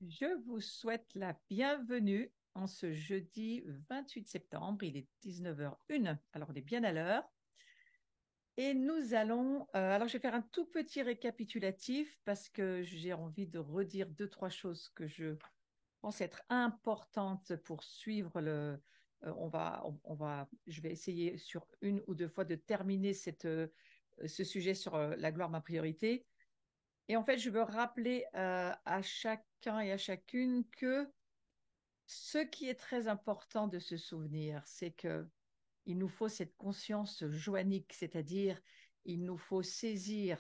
Je vous souhaite la bienvenue en ce jeudi 28 septembre. Il est 19h01, alors on est bien à l'heure. Et nous allons, alors je vais faire un tout petit récapitulatif parce que j'ai envie de redire deux, trois choses que je pense être importantes pour suivre je vais essayer sur une ou deux fois de terminer ce sujet sur la gloire, ma priorité. Et en fait, je veux rappeler à chacun et à chacune que ce qui est très important de se souvenir, c'est que il nous faut cette conscience joanique, c'est-à-dire il nous faut saisir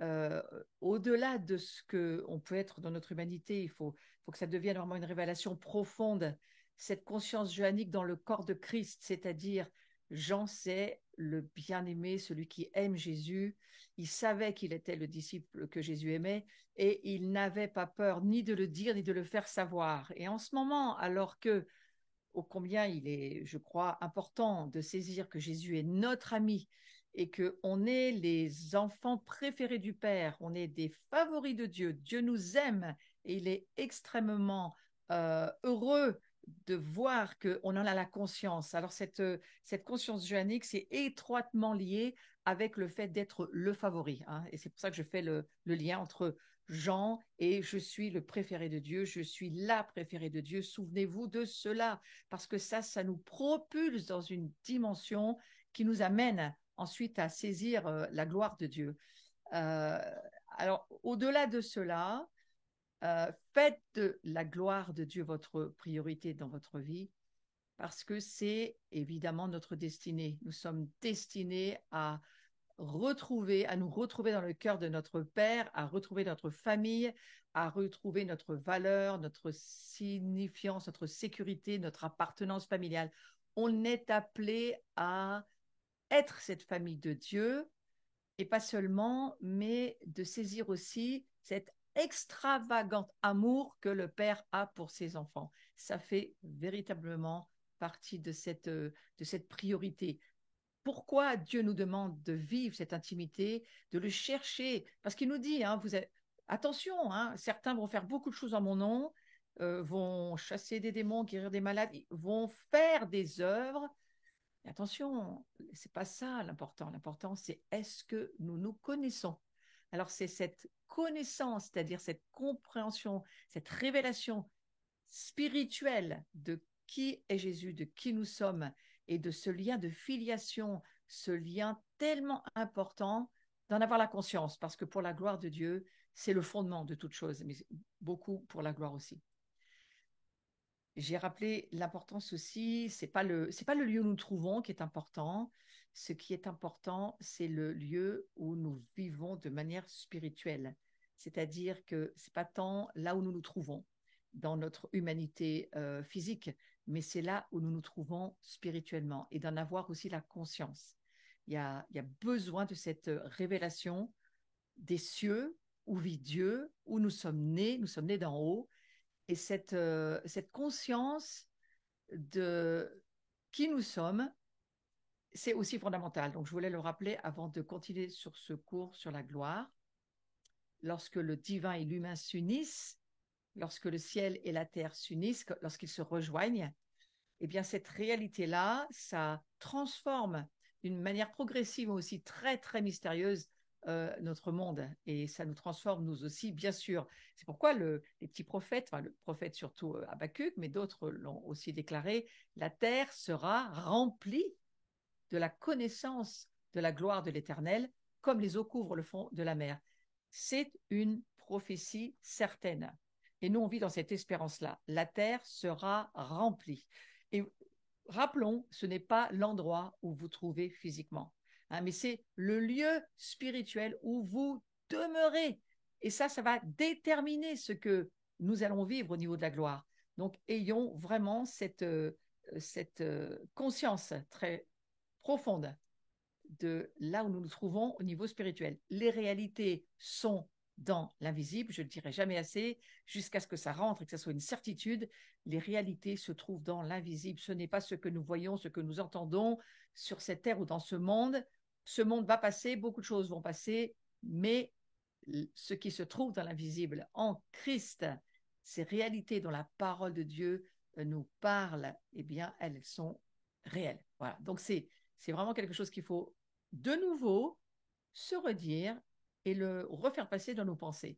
euh, au-delà de ce qu'on peut être dans notre humanité, faut que ça devienne vraiment une révélation profonde, cette conscience joanique dans le corps de Christ, c'est-à-dire Jean, c'est le bien-aimé, celui qui aime Jésus. Il savait qu'il était le disciple que Jésus aimait et il n'avait pas peur ni de le dire ni de le faire savoir. Et en ce moment, alors que ô combien il est, je crois, important de saisir que Jésus est notre ami et qu'on est les enfants préférés du Père, on est des favoris de Dieu. Dieu nous aime et il est extrêmement heureux de voir qu'on en a la conscience. Alors cette conscience joannique, c'est étroitement lié avec le fait d'être le favori, hein. Et c'est pour ça que je fais le lien entre Jean et je suis le préféré de Dieu, je suis la préférée de Dieu. Souvenez-vous de cela parce que ça nous propulse dans une dimension qui nous amène ensuite à saisir la gloire de Dieu. Euh, alors, au-delà de cela, faites de la gloire de Dieu votre priorité dans votre vie, parce que c'est évidemment notre destinée. Nous sommes destinés à nous retrouver dans le cœur de notre Père, à retrouver notre famille, à retrouver notre valeur, notre signifiance, notre sécurité, notre appartenance familiale. On est appelé à être cette famille de Dieu, et pas seulement, mais de saisir aussi cet extravagant amour que le Père a pour ses enfants. Ça fait véritablement partie de cette priorité. Pourquoi Dieu nous demande de vivre cette intimité, de le chercher? Parce qu'il nous dit, hein, attention, hein, certains vont faire beaucoup de choses en mon nom, vont chasser des démons, guérir des malades, vont faire des œuvres. Mais attention, c'est pas ça l'important. L'important, c'est est-ce que nous nous connaissons? Alors, c'est cette connaissance, c'est-à-dire cette compréhension, cette révélation spirituelle de qui est Jésus, de qui nous sommes et de ce lien de filiation, ce lien tellement important d'en avoir la conscience, parce que pour la gloire de Dieu, c'est le fondement de toute chose, mais beaucoup pour la gloire aussi. J'ai rappelé l'importance aussi, c'est pas le lieu où nous nous trouvons qui est important. Ce qui est important, c'est le lieu où nous vivons de manière spirituelle. C'est-à-dire que c'est pas tant là où nous nous trouvons dans notre humanité physique, mais c'est là où nous nous trouvons spirituellement et d'en avoir aussi la conscience. Il y a besoin de cette révélation des cieux où vit Dieu, où nous sommes nés d'en haut, et cette conscience de qui nous sommes, c'est aussi fondamental. Donc, je voulais le rappeler avant de continuer sur ce cours sur la gloire. Lorsque le divin et l'humain s'unissent, lorsque le ciel et la terre s'unissent, lorsqu'ils se rejoignent, eh bien, cette réalité-là, ça transforme d'une manière progressive, mais aussi très, très mystérieuse, notre monde. Et ça nous transforme, nous aussi, bien sûr. C'est pourquoi les petits prophètes, enfin, le prophète surtout Habakkuk, mais d'autres l'ont aussi déclaré, la terre sera remplie de la connaissance de la gloire de l'Éternel, comme les eaux couvrent le fond de la mer. C'est une prophétie certaine. Et nous, on vit dans cette espérance-là. La terre sera remplie. Et rappelons, ce n'est pas l'endroit où vous trouvez physiquement, hein, mais c'est le lieu spirituel où vous demeurez. Et ça va déterminer ce que nous allons vivre au niveau de la gloire. Donc, ayons vraiment cette conscience très profonde de là où nous nous trouvons au niveau spirituel. Les réalités sont dans l'invisible, je ne le dirai jamais assez, jusqu'à ce que ça rentre et que ça soit une certitude. Les réalités se trouvent dans l'invisible. Ce n'est pas ce que nous voyons, ce que nous entendons sur cette terre ou dans ce monde. Ce monde va passer, beaucoup de choses vont passer, mais ce qui se trouve dans l'invisible en Christ, ces réalités dont la parole de Dieu nous parle, eh bien, elles sont réelles. Voilà. Donc, c'est vraiment quelque chose qu'il faut de nouveau se redire et le refaire passer dans nos pensées.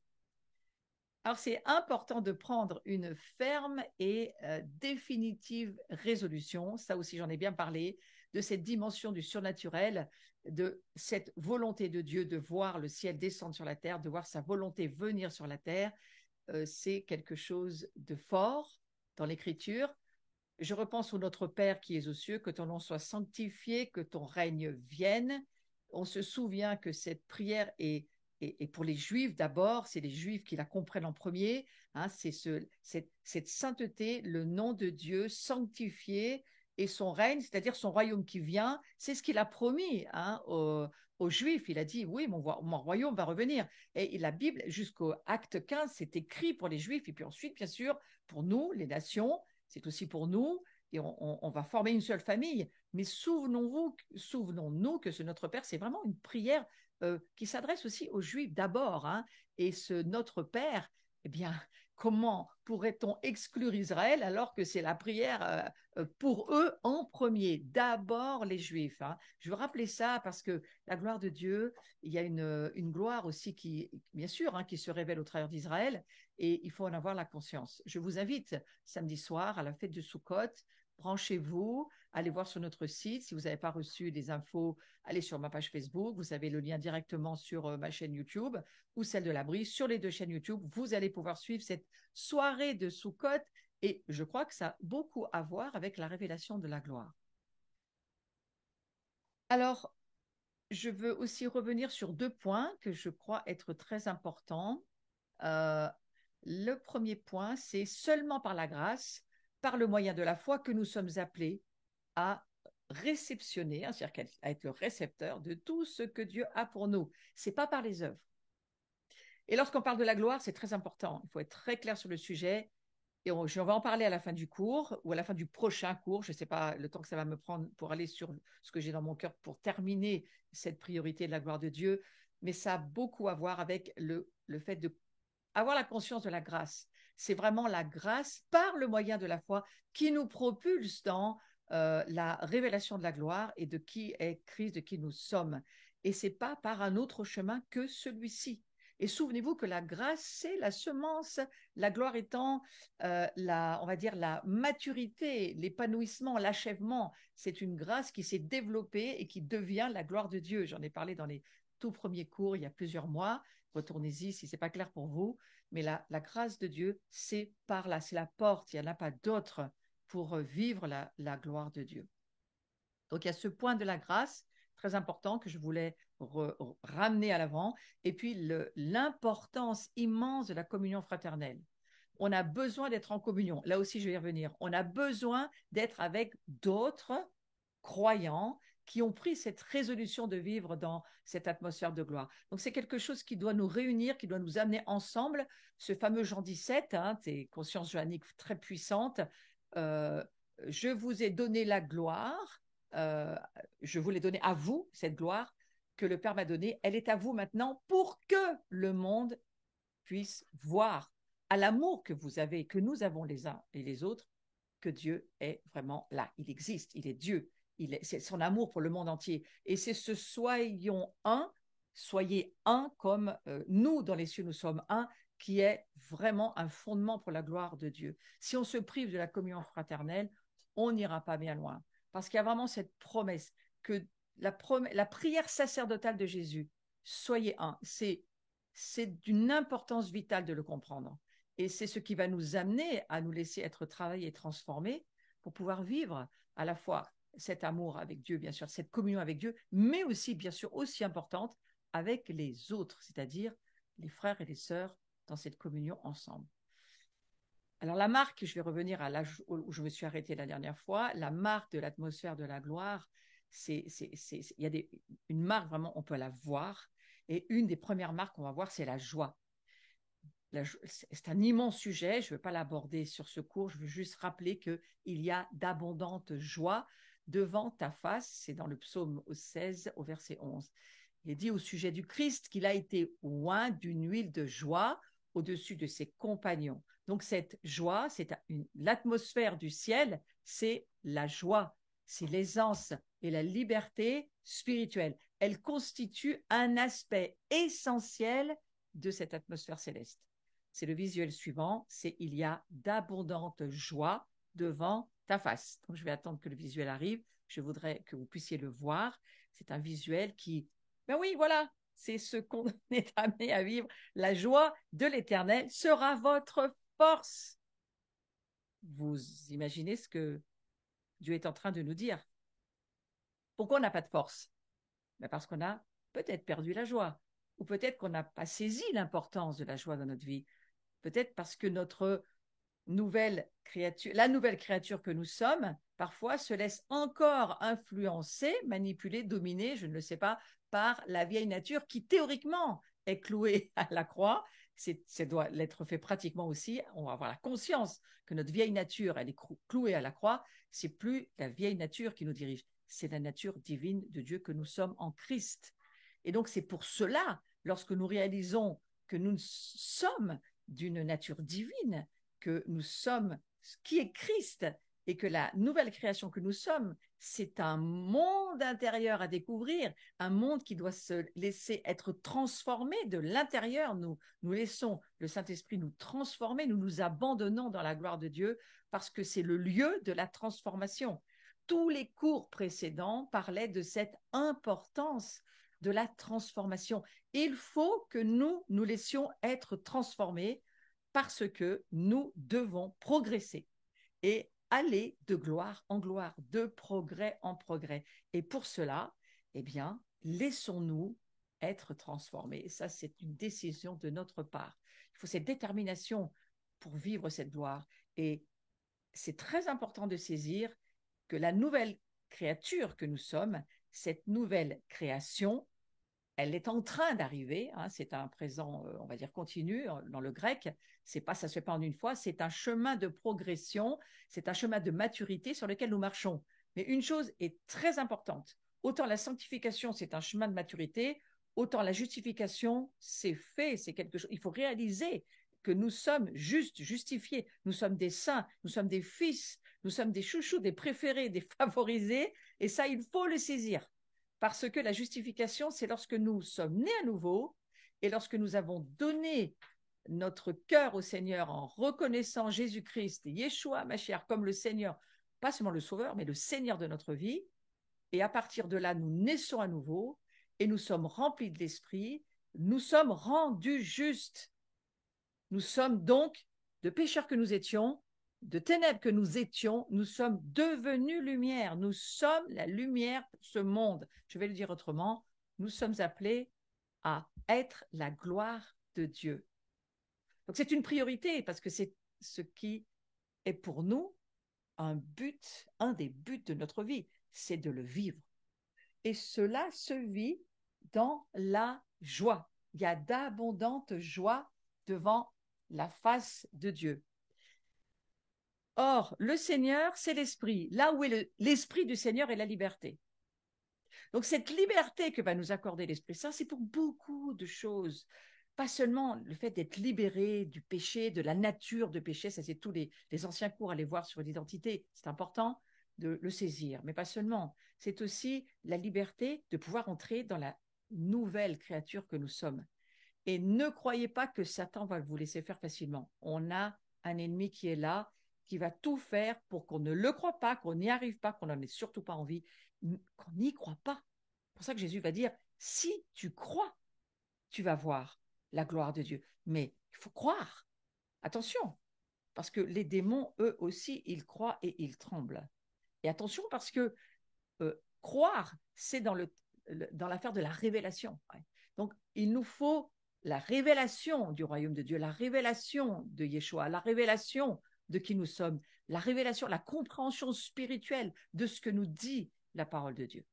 Alors, c'est important de prendre une ferme et définitive résolution. Ça aussi, j'en ai bien parlé, de cette dimension du surnaturel, de cette volonté de Dieu de voir le ciel descendre sur la terre, de voir sa volonté venir sur la terre. C'est quelque chose de fort dans l'Écriture. Je repense au Notre Père qui es aux cieux, que ton nom soit sanctifié, que ton règne vienne. On se souvient que cette prière est pour les Juifs d'abord, c'est les Juifs qui la comprennent en premier, hein, c'est cette sainteté, le nom de Dieu sanctifié et son règne, c'est-à-dire son royaume qui vient, c'est ce qu'il a promis, hein, aux Juifs. Il a dit, oui, mon royaume va revenir. Et la Bible, jusqu'au acte 15, c'est écrit pour les Juifs, et puis ensuite, bien sûr, pour nous, les nations, c'est aussi pour nous, et on va former une seule famille. Mais souvenons-nous que ce Notre Père, c'est vraiment une prière qui s'adresse aussi aux Juifs d'abord. Hein, et ce Notre Père, eh bien, comment pourrait-on exclure Israël alors que c'est la prière pour eux en premier, d'abord les Juifs. Hein. Je veux rappeler ça parce que la gloire de Dieu, il y a une gloire aussi qui, bien sûr, hein, qui se révèle au travers d'Israël, et il faut en avoir la conscience. Je vous invite samedi soir à la fête de Sukkot, branchez-vous, allez voir sur notre site. Si vous n'avez pas reçu des infos, allez sur ma page Facebook. Vous avez le lien directement sur ma chaîne YouTube ou celle de la Brise. Sur les deux chaînes YouTube, vous allez pouvoir suivre cette soirée de Sukkot. Et je crois que ça a beaucoup à voir avec la révélation de la gloire. Alors, je veux aussi revenir sur 2 points que je crois être très importants. Le premier point, c'est seulement par la grâce, par le moyen de la foi, que nous sommes appelés à réceptionner, hein, c'est-à-dire à être le récepteur de tout ce que Dieu a pour nous. Ce n'est pas par les œuvres. Et lorsqu'on parle de la gloire, c'est très important. Il faut être très clair sur le sujet. Et on va en parler à la fin du cours ou à la fin du prochain cours. Je ne sais pas le temps que ça va me prendre pour aller sur ce que j'ai dans mon cœur pour terminer cette priorité de la gloire de Dieu. Mais ça a beaucoup à voir avec le fait d'avoir la conscience de la grâce. C'est vraiment la grâce par le moyen de la foi qui nous propulse dans la révélation de la gloire et de qui est Christ, de qui nous sommes. Et ce n'est pas par un autre chemin que celui-ci. Et souvenez-vous que la grâce, c'est la semence, la gloire étant, on va dire, la maturité, l'épanouissement, l'achèvement. C'est une grâce qui s'est développée et qui devient la gloire de Dieu. J'en ai parlé dans les tout premiers cours il y a plusieurs mois. Retournez-y si ce n'est pas clair pour vous. Mais la grâce de Dieu, c'est par là, c'est la porte. Il n'y en a pas d'autre pour vivre la gloire de Dieu. Donc, il y a ce point de la grâce très important que je voulais ramener à l'avant. Et puis, l'importance immense de la communion fraternelle. On a besoin d'être en communion. Là aussi, je vais y revenir. On a besoin d'être avec d'autres croyants qui ont pris cette résolution de vivre dans cette atmosphère de gloire. Donc, c'est quelque chose qui doit nous réunir, qui doit nous amener ensemble. Ce fameux Jean 17, hein, tes consciences johanniques très puissantes, je vous ai donné la gloire, je vous l'ai donnée à vous, cette gloire que le Père m'a donnée. Elle est à vous maintenant pour que le monde puisse voir à l'amour que vous avez, que nous avons les uns et les autres, que Dieu est vraiment là. Il existe, il est Dieu. C'est son amour pour le monde entier. Et c'est ce soyons un, soyez un comme nous dans les cieux, nous sommes un, qui est vraiment un fondement pour la gloire de Dieu. Si on se prive de la communion fraternelle, on n'ira pas bien loin. Parce qu'il y a vraiment cette promesse que la prière sacerdotale de Jésus, soyez un, c'est d'une importance vitale de le comprendre. Et c'est ce qui va nous amener à nous laisser être travaillés et transformés pour pouvoir vivre à la fois cet amour avec Dieu, bien sûr, cette communion avec Dieu, mais aussi, bien sûr, aussi importante, avec les autres, c'est-à-dire les frères et les sœurs dans cette communion ensemble. Alors la marque, je vais revenir à l'âge où je me suis arrêtée la dernière fois, la marque de l'atmosphère de la gloire, il y a une marque vraiment, on peut la voir, et une des premières marques qu'on va voir, c'est la joie. C'est un immense sujet, je ne veux pas l'aborder sur ce cours, je veux juste rappeler qu'il y a d'abondantes joies devant ta face, c'est dans le psaume 16 au verset 11. Il est dit au sujet du Christ qu'il a été oint d'une huile de joie au-dessus de ses compagnons. Donc cette joie, l'atmosphère du ciel, c'est la joie, c'est l'aisance et la liberté spirituelle. Elle constitue un aspect essentiel de cette atmosphère céleste. C'est le visuel suivant, c'est il y a d'abondantes joies devant ta face. Donc je vais attendre que le visuel arrive, je voudrais que vous puissiez le voir. C'est un visuel qui, ben oui, voilà, c'est ce qu'on est amené à vivre. La joie de l'Éternel sera votre force. Vous imaginez ce que Dieu est en train de nous dire. Pourquoi on n'a pas de force? Ben parce qu'on a peut-être perdu la joie, ou peut-être qu'on n'a pas saisi l'importance de la joie dans notre vie. Peut-être parce que notre la nouvelle créature que nous sommes, parfois se laisse encore influencer, manipuler, dominer, je ne le sais pas, par la vieille nature qui théoriquement est clouée à la croix. Ça doit l'être fait pratiquement aussi. On va avoir la conscience que notre vieille nature, elle est clouée à la croix. C'est plus la vieille nature qui nous dirige, c'est la nature divine de Dieu que nous sommes en Christ. Et donc c'est pour cela, lorsque nous réalisons que nous sommes d'une nature divine, que nous sommes ce qui est Christ et que la nouvelle création que nous sommes, c'est un monde intérieur à découvrir, un monde qui doit se laisser être transformé de l'intérieur. Nous laissons le Saint-Esprit nous transformer, nous nous abandonnons dans la gloire de Dieu parce que c'est le lieu de la transformation. Tous les cours précédents parlaient de cette importance de la transformation. Il faut que nous nous laissions être transformés parce que nous devons progresser et aller de gloire en gloire, de progrès en progrès. Et pour cela, eh bien, laissons-nous être transformés. Et ça, c'est une décision de notre part. Il faut cette détermination pour vivre cette gloire. Et c'est très important de saisir que la nouvelle créature que nous sommes, cette nouvelle création, elle est en train d'arriver, hein, c'est un présent, on va dire, continu dans le grec, ça ne se fait pas en une fois, c'est un chemin de progression, c'est un chemin de maturité sur lequel nous marchons. Mais une chose est très importante, autant la sanctification, c'est un chemin de maturité, autant la justification, c'est fait, c'est quelque chose, il faut réaliser que nous sommes justes, justifiés, nous sommes des saints, nous sommes des fils, nous sommes des chouchous, des préférés, des favorisés, et ça, il faut le saisir. Parce que la justification, c'est lorsque nous sommes nés à nouveau et lorsque nous avons donné notre cœur au Seigneur en reconnaissant Jésus-Christ, Yeshua Mashiach, comme le Seigneur, pas seulement le Sauveur, mais le Seigneur de notre vie. Et à partir de là, nous naissons à nouveau et nous sommes remplis de l'Esprit, nous sommes rendus justes. Nous sommes donc, de pécheurs que nous étions, de ténèbres que nous étions, nous sommes devenus lumière. Nous sommes la lumière de ce monde. Je vais le dire autrement, nous sommes appelés à être la gloire de Dieu. Donc c'est une priorité parce que c'est ce qui est pour nous un but, un des buts de notre vie, c'est de le vivre. Et cela se vit dans la joie. Il y a d'abondantes joies devant la face de Dieu. Or, le Seigneur, c'est l'Esprit. Là où est l'Esprit du Seigneur est la liberté. Donc, cette liberté que va nous accorder l'Esprit Saint, c'est pour beaucoup de choses. Pas seulement le fait d'être libéré du péché, de la nature de péché, ça c'est tous les anciens cours à aller voir sur l'identité, c'est important de le saisir, mais pas seulement. C'est aussi la liberté de pouvoir entrer dans la nouvelle créature que nous sommes. Et ne croyez pas que Satan va vous laisser faire facilement. On a un ennemi qui est là, qui va tout faire pour qu'on ne le croie pas, qu'on n'y arrive pas, qu'on n'en ait surtout pas envie, qu'on n'y croit pas. C'est pour ça que Jésus va dire, si tu crois, tu vas voir la gloire de Dieu. Mais il faut croire. Attention, parce que les démons, eux aussi, ils croient et ils tremblent. Et attention, parce que croire, c'est dans l'affaire de la révélation. Ouais. Donc, il nous faut la révélation du royaume de Dieu, la révélation de Yeshua, la révélation de qui nous sommes, la révélation, la compréhension spirituelle de ce que nous dit la parole de Dieu.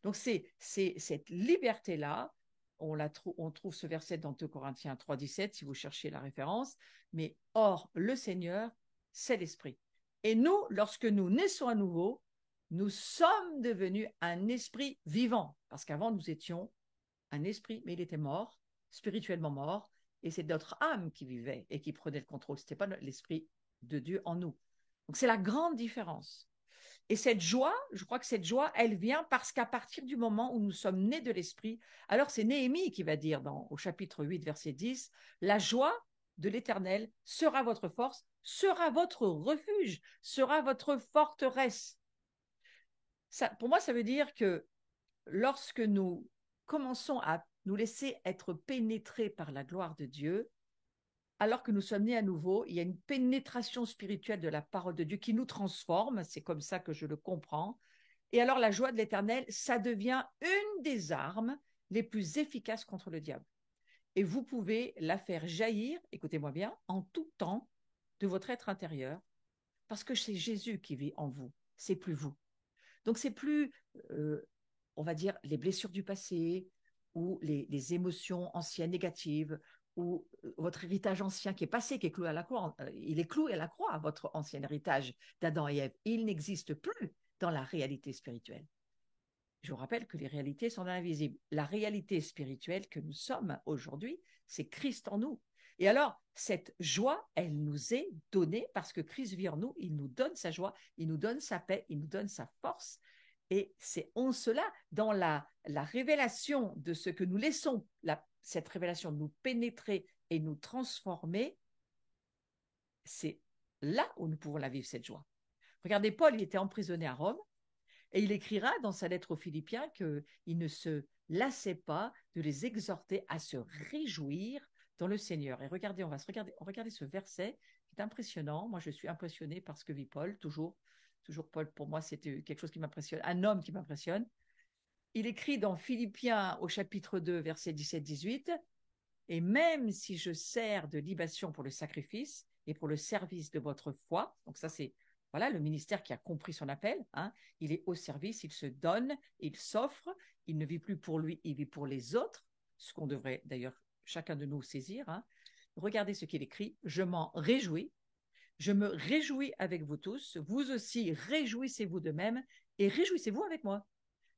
Donc, c'est cette liberté-là, on trouve ce verset dans 2 Corinthiens 3,17, si vous cherchez la référence, mais or, le Seigneur, c'est l'Esprit. Et nous, lorsque nous naissons à nouveau, nous sommes devenus un esprit vivant, parce qu'avant, nous étions un esprit, mais il était mort, spirituellement mort, et c'est notre âme qui vivait et qui prenait le contrôle. Ce n'était pas l'Esprit de Dieu en nous. Donc c'est la grande différence. Et cette joie, je crois que cette joie, elle vient parce qu'à partir du moment où nous sommes nés de l'Esprit, alors c'est Néhémie qui va dire au chapitre 8, verset 10, la joie de l'Éternel sera votre force, sera votre refuge, sera votre forteresse. Ça, pour moi, ça veut dire que lorsque nous commençons à nous laisser être pénétrés par la gloire de Dieu, alors que nous sommes nés à nouveau, il y a une pénétration spirituelle de la parole de Dieu qui nous transforme, c'est comme ça que je le comprends. Et alors la joie de l'Éternel, ça devient une des armes les plus efficaces contre le diable. Et vous pouvez la faire jaillir, écoutez-moi bien, en tout temps de votre être intérieur, parce que c'est Jésus qui vit en vous, c'est plus vous. Donc c'est plus, on va dire, les blessures du passé ou les émotions anciennes négatives ou votre héritage ancien qui est passé, qui est cloué à la croix. Il est cloué à la croix, votre ancien héritage d'Adam et Ève. Il n'existe plus dans la réalité spirituelle. Je vous rappelle que les réalités sont invisibles. La réalité spirituelle que nous sommes aujourd'hui, c'est Christ en nous. Et alors, cette joie, elle nous est donnée parce que Christ vit en nous, il nous donne sa joie, il nous donne sa paix, il nous donne sa force. Et c'est en cela, dans la révélation de ce que nous laissons, cette révélation nous pénétrer et nous transformer, c'est là où nous pouvons la vivre, cette joie. Regardez, Paul, il était emprisonné à Rome, et il écrira dans sa lettre aux Philippiens qu'il ne se lassait pas de les exhorter à se réjouir dans le Seigneur. Et regardez, on va regarder ce verset qui est impressionnant. Moi, je suis impressionnée par ce que vit Paul, toujours Paul, pour moi, c'était quelque chose qui m'impressionne, un homme qui m'impressionne. Il écrit dans Philippiens au chapitre 2, versets 17-18, « Et même si je sers de libation pour le sacrifice et pour le service de votre foi », donc ça c'est voilà le ministère qui a compris son appel, hein, il est au service, il se donne, il s'offre, il ne vit plus pour lui, il vit pour les autres, ce qu'on devrait d'ailleurs chacun de nous saisir. Hein. Regardez ce qu'il écrit, « Je m'en réjouis, je me réjouis avec vous tous, vous aussi réjouissez-vous de même et réjouissez-vous avec moi. »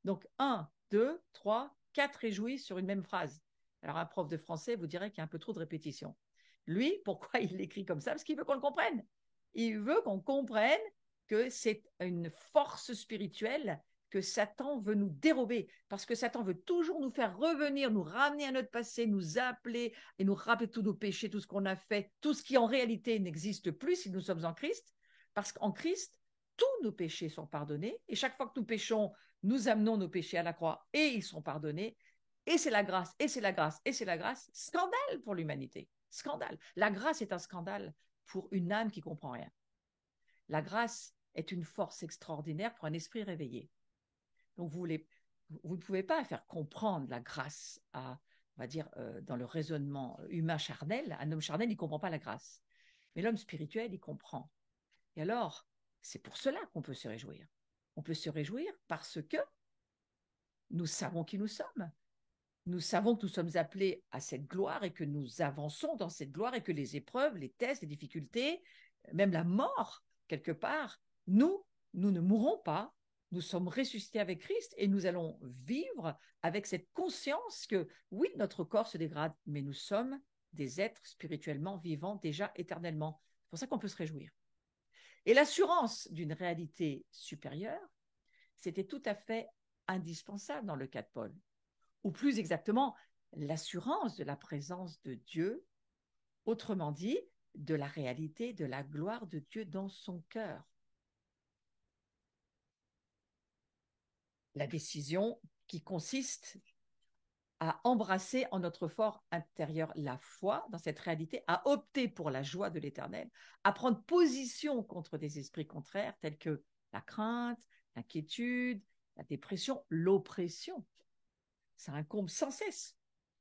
Donc 1, 2, 3, 4 réjouis sur une même phrase. Alors un prof de français vous dirait qu'il y a un peu trop de répétition. Lui, pourquoi il l'écrit comme ça? Parce qu'il veut qu'on le comprenne. Il veut qu'on comprenne que c'est une force spirituelle que Satan veut nous dérober, parce que Satan veut toujours nous faire revenir, nous ramener à notre passé, nous appeler et nous rappeler tous nos péchés, tout ce qu'on a fait, tout ce qui en réalité n'existe plus si nous sommes en Christ, parce qu'en Christ, tous nos péchés sont pardonnés, et chaque fois que nous péchons, nous amenons nos péchés à la croix et ils sont pardonnés, et c'est la grâce, et c'est la grâce, et c'est la grâce. Scandale pour l'humanité, scandale. La grâce est un scandale pour une âme qui ne comprend rien. La grâce est une force extraordinaire pour un esprit réveillé. Donc vous ne pouvez pas faire comprendre la grâce à, on va dire, dans le raisonnement humain charnel. Un homme charnel, il ne comprend pas la grâce. Mais l'homme spirituel, il comprend. Et alors, c'est pour cela qu'on peut se réjouir. On peut se réjouir parce que nous savons qui nous sommes. Nous savons que nous sommes appelés à cette gloire et que nous avançons dans cette gloire et que les épreuves, les tests, les difficultés, même la mort, quelque part, nous ne mourrons pas, nous sommes ressuscités avec Christ et nous allons vivre avec cette conscience que, oui, notre corps se dégrade, mais nous sommes des êtres spirituellement vivants déjà éternellement. C'est pour ça qu'on peut se réjouir. Et l'assurance d'une réalité supérieure, c'était tout à fait indispensable dans le cas de Paul. Ou plus exactement, l'assurance de la présence de Dieu, autrement dit, de la réalité de la gloire de Dieu dans son cœur. La décision qui consiste à embrasser en notre fort intérieur la foi dans cette réalité, à opter pour la joie de l'Éternel, à prendre position contre des esprits contraires tels que la crainte, l'inquiétude, la dépression, l'oppression. Ça incombe sans cesse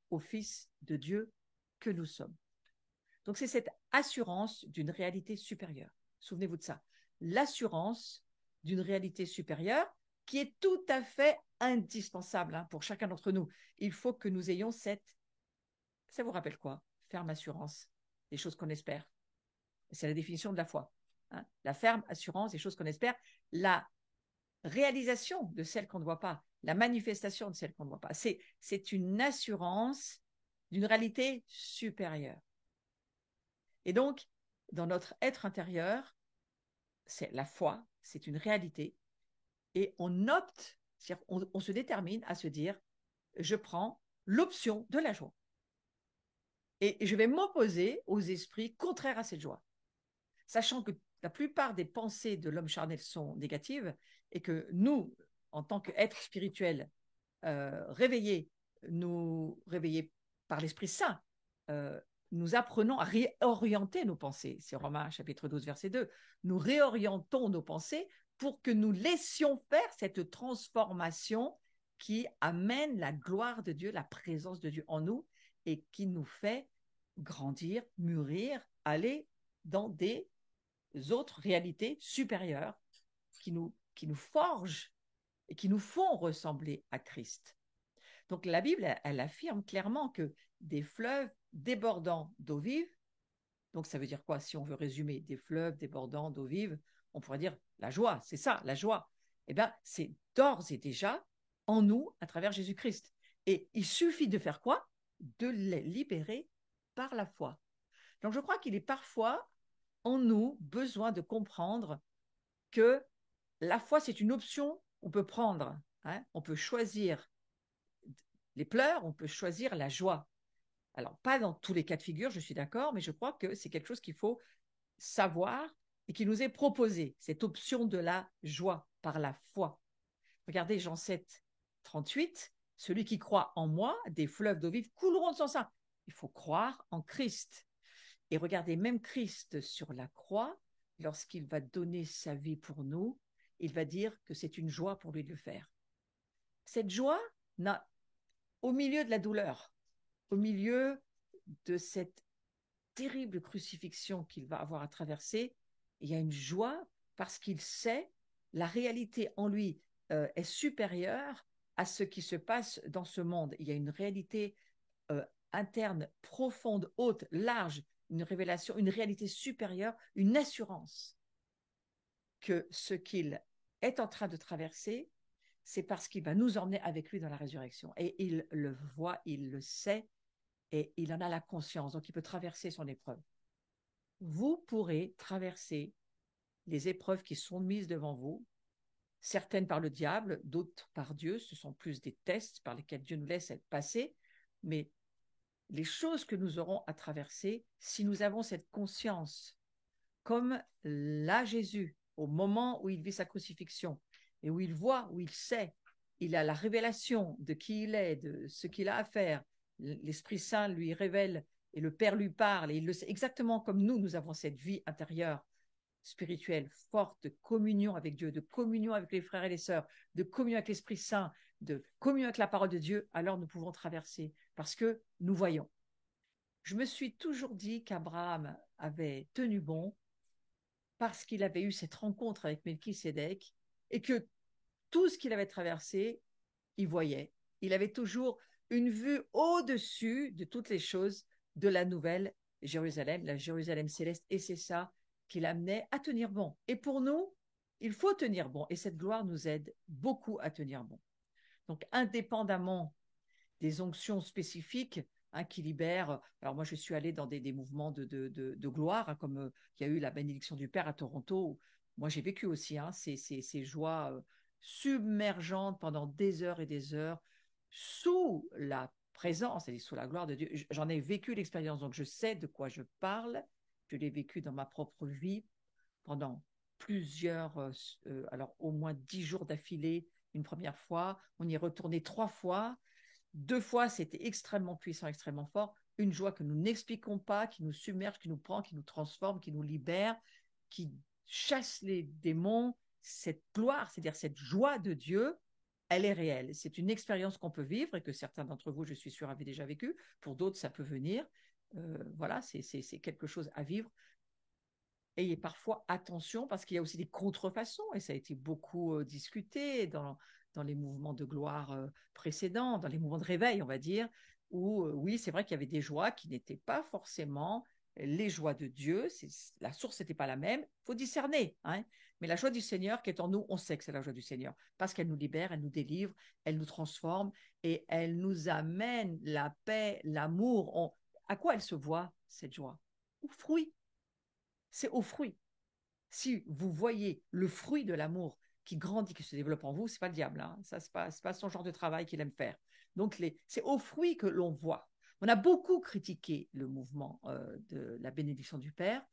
au Fils de Dieu que nous sommes. Donc c'est cette assurance d'une réalité supérieure. Souvenez-vous de ça. L'assurance d'une réalité supérieure qui est tout à fait indispensable pour chacun d'entre nous. Il faut que nous ayons cette, ça vous rappelle quoi? Ferme assurance des choses qu'on espère. C'est la définition de la foi. La ferme assurance des choses qu'on espère, la réalisation de celles qu'on ne voit pas, la manifestation de celles qu'on ne voit pas. C'est une assurance d'une réalité supérieure. Et donc, dans notre être intérieur, c'est la foi, c'est une réalité, et on opte, c'est-à-dire on se détermine à se dire, je prends l'option de la joie. Et je vais m'opposer aux esprits contraires à cette joie, sachant que la plupart des pensées de l'homme charnel sont négatives et que nous, en tant qu'êtres spirituels réveillés, nous réveillés par l'Esprit Saint, nous apprenons à réorienter nos pensées. C'est Romains chapitre 12, verset 2. Nous réorientons nos pensées pour que nous laissions faire cette transformation qui amène la gloire de Dieu, la présence de Dieu en nous et qui nous fait grandir, mûrir, aller dans des autres réalités supérieures qui nous forgent et qui nous font ressembler à Christ. Donc la Bible, elle affirme clairement que des fleuves débordant d'eau vive, donc ça veut dire quoi si on veut résumer, des fleuves débordant d'eau vive, on pourrait dire la joie, c'est ça, la joie. Eh bien, c'est d'ores et déjà en nous à travers Jésus-Christ. Et il suffit de faire quoi? De les libérer par la foi. Donc je crois qu'il est parfois en nous besoin de comprendre que la foi, c'est une option qu'on peut prendre. Hein. On peut choisir les pleurs, on peut choisir la joie. Alors, pas dans tous les cas de figure, je suis d'accord, mais je crois que c'est quelque chose qu'il faut savoir et qui nous est proposé, cette option de la joie par la foi. Regardez Jean 7, 38, celui qui croit en moi, des fleuves d'eau vive couleront de son sein. Il faut croire en Christ. Et regardez, même Christ sur la croix, lorsqu'il va donner sa vie pour nous, il va dire que c'est une joie pour lui de le faire. Cette joie, au milieu de la douleur, au milieu de cette terrible crucifixion qu'il va avoir à traverser, il y a une joie parce qu'il sait la réalité en lui est supérieure à ce qui se passe dans ce monde. Il y a une réalité interne, profonde, haute, large, une révélation, une réalité supérieure, une assurance que ce qu'il est en train de traverser, c'est parce qu'il va nous emmener avec lui dans la résurrection. Et il le voit, il le sait, et il en a la conscience, donc il peut traverser son épreuve. Vous pourrez traverser les épreuves qui sont mises devant vous, certaines par le diable, d'autres par Dieu, ce sont plus des tests par lesquels Dieu nous laisse être passés, mais les choses que nous aurons à traverser, si nous avons cette conscience, comme là Jésus, au moment où il vit sa crucifixion, et où il voit, où il sait, il a la révélation de qui il est, de ce qu'il a à faire, l'Esprit Saint lui révèle, et le Père lui parle, et il le sait exactement comme nous avons cette vie intérieure, spirituelle, forte, de communion avec Dieu, de communion avec les frères et les sœurs, de communion avec l'Esprit Saint, de communion avec la parole de Dieu, alors nous pouvons traverser, parce que nous voyons. Je me suis toujours dit qu'Abraham avait tenu bon parce qu'il avait eu cette rencontre avec Melchisédek et que tout ce qu'il avait traversé, il voyait. Il avait toujours une vue au-dessus de toutes les choses de la nouvelle Jérusalem, la Jérusalem céleste, et c'est ça qui l'amenait à tenir bon. Et pour nous, il faut tenir bon, et cette gloire nous aide beaucoup à tenir bon. Donc, indépendamment des onctions spécifiques qui libèrent. Alors moi, je suis allée dans des mouvements de gloire, comme il y a eu la bénédiction du Père à Toronto. Moi, j'ai vécu aussi ces joies submergentes pendant des heures et des heures sous la présence, c'est-à-dire sous la gloire de Dieu. J'en ai vécu l'expérience, donc je sais de quoi je parle. Je l'ai vécu dans ma propre vie pendant plusieurs, alors au moins 10 jours d'affilée, une première fois. On y est retourné 3 fois. 2 fois, c'était extrêmement puissant, extrêmement fort. Une joie que nous n'expliquons pas, qui nous submerge, qui nous prend, qui nous transforme, qui nous libère, qui chasse les démons. Cette gloire, c'est-à-dire cette joie de Dieu, elle est réelle. C'est une expérience qu'on peut vivre et que certains d'entre vous, je suis sûre, avaient déjà vécu. Pour d'autres, ça peut venir. Voilà, c'est quelque chose à vivre. Ayez parfois attention parce qu'il y a aussi des contrefaçons et ça a été beaucoup discuté dans les mouvements de gloire précédents, dans les mouvements de réveil, on va dire, où oui, c'est vrai qu'il y avait des joies qui n'étaient pas forcément les joies de Dieu, la source n'était pas la même, il faut discerner, hein. Mais la joie du Seigneur qui est en nous, on sait que c'est la joie du Seigneur, parce qu'elle nous libère, elle nous délivre, elle nous transforme, et elle nous amène la paix, l'amour. À quoi elle se voit, cette joie? Au fruit. C'est au fruit. Si vous voyez le fruit de l'amour qui grandit, qui se développe en vous, c'est pas le diable, hein. Ça, c'est pas son genre de travail qu'il aime faire. Donc, c'est au fruit que l'on voit. On a beaucoup critiqué le mouvement de la bénédiction du Père.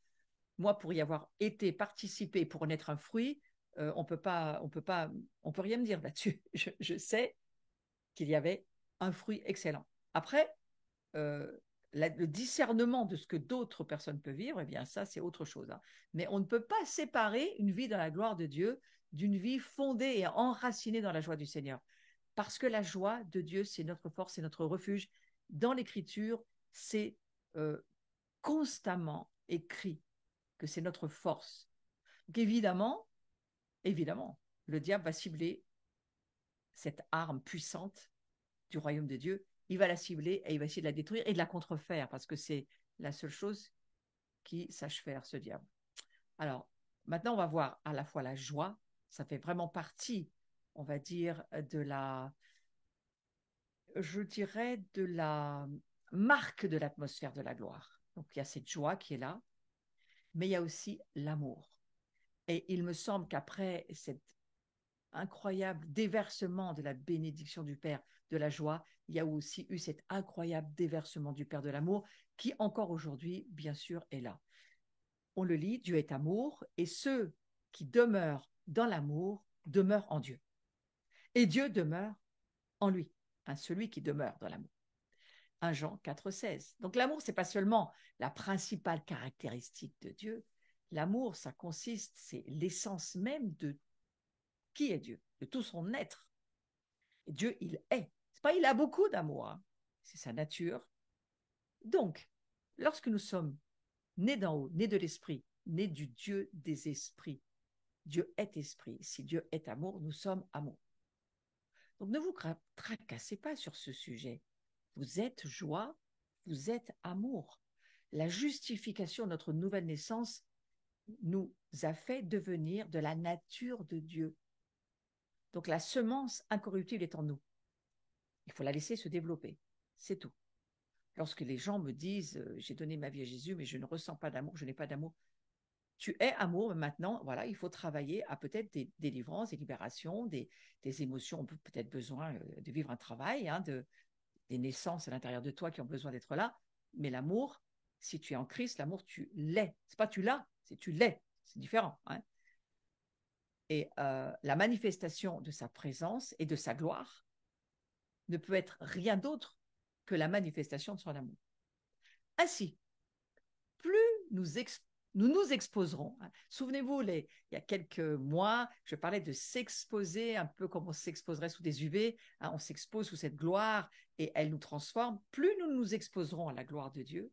Moi, pour y avoir été participé, pour en être un fruit, on peut rien me dire là-dessus. Je sais qu'il y avait un fruit excellent. Après, euh, le discernement de ce que d'autres personnes peuvent vivre, eh bien ça, c'est autre chose, hein. Mais on ne peut pas séparer une vie dans la gloire de Dieu d'une vie fondée et enracinée dans la joie du Seigneur. Parce que la joie de Dieu, c'est notre force, c'est notre refuge. Dans l'Écriture, c'est constamment écrit que c'est notre force. Donc évidemment, le diable va cibler cette arme puissante du royaume de Dieu, il va la cibler et il va essayer de la détruire et de la contrefaire parce que c'est la seule chose qui sache faire, ce diable. Alors, maintenant, on va voir à la fois la joie, ça fait vraiment partie, on va dire, je dirais, de la marque de l'atmosphère de la gloire. Donc, il y a cette joie qui est là, mais il y a aussi l'amour. Et il me semble qu'après cet incroyable déversement de la bénédiction du Père, de la joie, il y a aussi eu cet incroyable déversement du Père de l'amour qui encore aujourd'hui, bien sûr, est là. On le lit, Dieu est amour, et ceux qui demeurent dans l'amour demeurent en Dieu. Et Dieu demeure en lui, hein, celui qui demeure dans l'amour. 1 Jean 4,16. Donc l'amour, ce n'est pas seulement la principale caractéristique de Dieu. L'amour, ça consiste, c'est l'essence même de qui est Dieu, de tout son être. Et Dieu, il est. C'est pas il a beaucoup d'amour, hein. C'est sa nature. Donc, lorsque nous sommes nés d'en haut, nés de l'esprit, nés du Dieu des esprits, Dieu est esprit. Si Dieu est amour, nous sommes amour. Donc ne vous tracassez pas sur ce sujet. Vous êtes joie, vous êtes amour. La justification de notre nouvelle naissance nous a fait devenir de la nature de Dieu. Donc la semence incorruptible est en nous. Il faut la laisser se développer. C'est tout. Lorsque les gens me disent j'ai donné ma vie à Jésus, mais je ne ressens pas d'amour, je n'ai pas d'amour. Tu es amour, mais maintenant, voilà, il faut travailler à peut-être des délivrances, des libérations, des émotions. On peut peut-être besoin de vivre un travail, hein, des naissances à l'intérieur de toi qui ont besoin d'être là. Mais l'amour, si tu es en Christ, l'amour, tu l'es. C'est pas tu l'as, c'est tu l'es. C'est différent, hein. Et la manifestation de sa présence et de sa gloire ne peut être rien d'autre que la manifestation de son amour. Ainsi, plus nous nous exposerons. Souvenez-vous, il y a quelques mois, je parlais de s'exposer un peu comme on s'exposerait sous des UV, hein, on s'expose sous cette gloire et elle nous transforme. Plus nous nous exposerons à la gloire de Dieu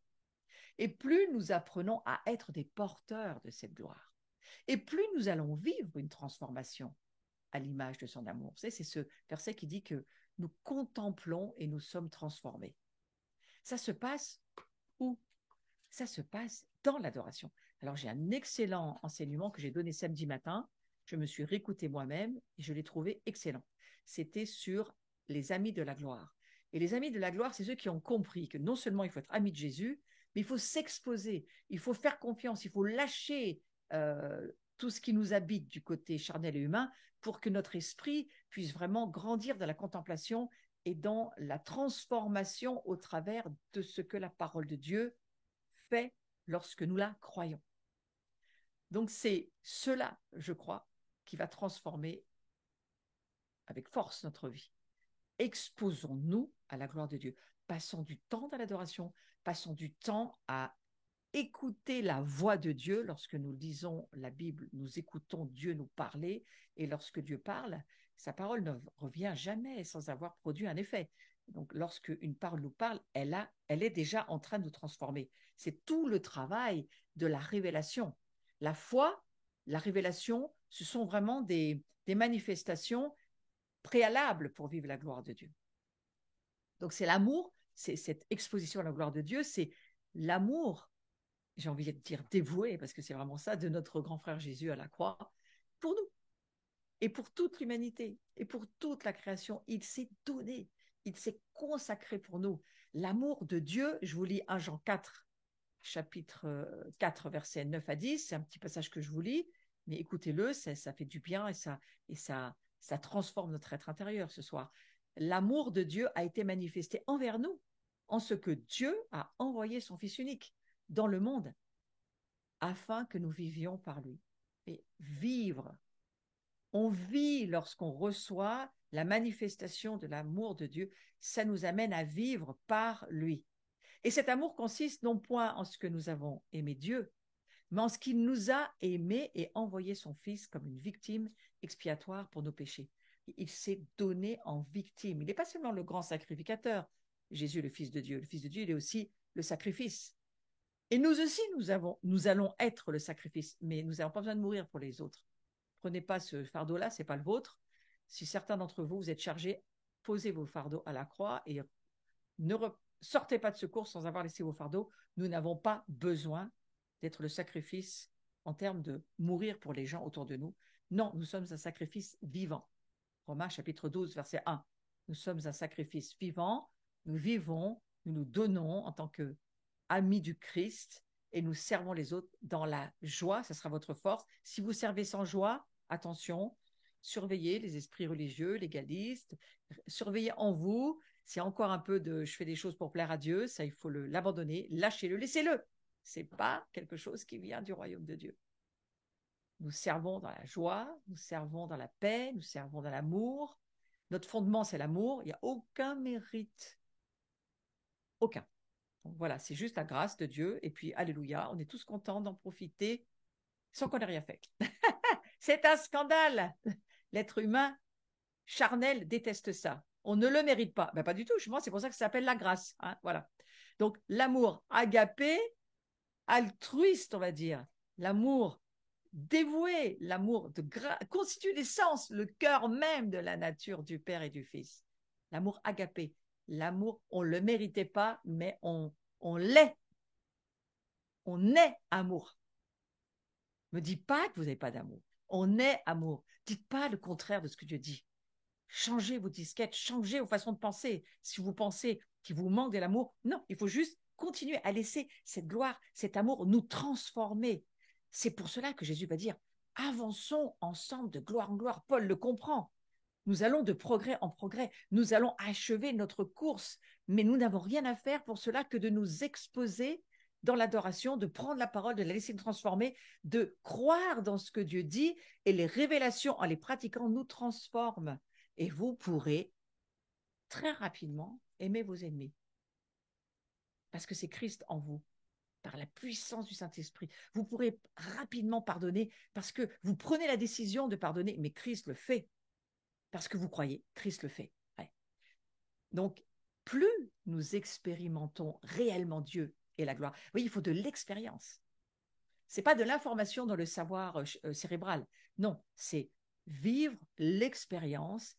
et plus nous apprenons à être des porteurs de cette gloire. Et plus nous allons vivre une transformation à l'image de son amour. Vous savez, c'est ce verset qui dit que nous contemplons et nous sommes transformés. Ça se passe où? Ça se passe dans l'adoration. Alors, j'ai un excellent enseignement que j'ai donné samedi matin. Je me suis réécouté moi-même et je l'ai trouvé excellent. C'était sur les amis de la gloire. Et les amis de la gloire, c'est ceux qui ont compris que non seulement il faut être ami de Jésus, mais il faut s'exposer, il faut faire confiance, il faut lâcher tout ce qui nous habite du côté charnel et humain pour que notre esprit puisse vraiment grandir dans la contemplation et dans la transformation au travers de ce que la parole de Dieu fait lorsque nous la croyons. Donc c'est cela, je crois, qui va transformer avec force notre vie. Exposons-nous à la gloire de Dieu. Passons du temps dans l'adoration, passons du temps à écouter la voix de Dieu. Lorsque nous lisons la Bible, nous écoutons Dieu nous parler, et lorsque Dieu parle, sa parole ne revient jamais sans avoir produit un effet. Donc, lorsque une parole nous parle, elle est déjà en train de nous transformer. C'est tout le travail de la révélation. La foi, la révélation, ce sont vraiment des manifestations préalables pour vivre la gloire de Dieu. Donc, c'est l'amour, c'est cette exposition à la gloire de Dieu, c'est l'amour j'ai envie de dire dévoué, parce que c'est vraiment ça, de notre grand frère Jésus à la croix, pour nous, et pour toute l'humanité, et pour toute la création. Il s'est donné, il s'est consacré pour nous. L'amour de Dieu, je vous lis 1 Jean 4, chapitre 4, versets 9 à 10, c'est un petit passage que je vous lis, mais écoutez-le, ça fait du bien et ça transforme notre être intérieur ce soir. L'amour de Dieu a été manifesté envers nous, en ce que Dieu a envoyé son Fils unique dans le monde, afin que nous vivions par lui. Et vivre, on vit lorsqu'on reçoit la manifestation de l'amour de Dieu, ça nous amène à vivre par lui. Et cet amour consiste non point en ce que nous avons aimé Dieu, mais en ce qu'il nous a aimés et envoyé son Fils comme une victime expiatoire pour nos péchés. Il s'est donné en victime. Il n'est pas seulement le grand sacrificateur, Jésus, le Fils de Dieu. Le Fils de Dieu, il est aussi le sacrifice. Et nous aussi, nous allons être le sacrifice, mais nous n'avons pas besoin de mourir pour les autres. Prenez pas ce fardeau-là, ce n'est pas le vôtre. Si certains d'entre vous, vous êtes chargés, posez vos fardeaux à la croix et ne sortez pas de secours sans avoir laissé vos fardeaux. Nous n'avons pas besoin d'être le sacrifice en termes de mourir pour les gens autour de nous. Non, nous sommes un sacrifice vivant. Romains chapitre 12, verset 1. Nous sommes un sacrifice vivant, nous vivons, nous nous donnons en tant qu'amis du Christ et nous servons les autres dans la joie, ça sera votre force. Si vous servez sans joie, attention, surveillez les esprits religieux, légalistes, surveillez en vous. C'est encore un peu de je fais des choses pour plaire à Dieu, ça il faut l'abandonner, lâchez-le, laissez-le. C'est pas quelque chose qui vient du royaume de Dieu. Nous servons dans la joie, nous servons dans la paix, nous servons dans l'amour. Notre fondement, c'est l'amour. Il n'y a aucun mérite. Aucun. Donc voilà, c'est juste la grâce de Dieu. Et puis, alléluia, on est tous contents d'en profiter sans qu'on ait rien fait. C'est un scandale. L'être humain charnel déteste ça. On ne le mérite pas. Ben, pas du tout, justement, c'est pour ça que ça s'appelle la grâce. Hein, voilà. Donc, l'amour agapé, altruiste, on va dire. L'amour dévoué, l'amour constitue l'essence, le cœur même de la nature du Père et du Fils. L'amour agapé. L'amour, on ne le méritait pas, mais on l'est. On est amour. Ne dites pas que vous n'avez pas d'amour. On est amour. Dites pas le contraire de ce que Dieu dit. Changez vos disquettes, changez vos façons de penser. Si vous pensez qu'il vous manque de l'amour, non, il faut juste continuer à laisser cette gloire, cet amour nous transformer. C'est pour cela que Jésus va dire, avançons ensemble de gloire en gloire. Paul le comprend. Nous allons de progrès en progrès. Nous allons achever notre course, mais nous n'avons rien à faire pour cela que de nous exposer dans l'adoration, de prendre la parole, de la laisser nous transformer, de croire dans ce que Dieu dit, et les révélations en les pratiquant nous transforment. Et vous pourrez très rapidement aimer vos ennemis. Parce que c'est Christ en vous, par la puissance du Saint-Esprit. Vous pourrez rapidement pardonner parce que vous prenez la décision de pardonner, mais Christ le fait. Parce que vous croyez, Christ le fait. Ouais. Donc, plus nous expérimentons réellement Dieu et la gloire, oui, il faut de l'expérience. Ce n'est pas de l'information dans le savoir cérébral. Non, c'est vivre l'expérience.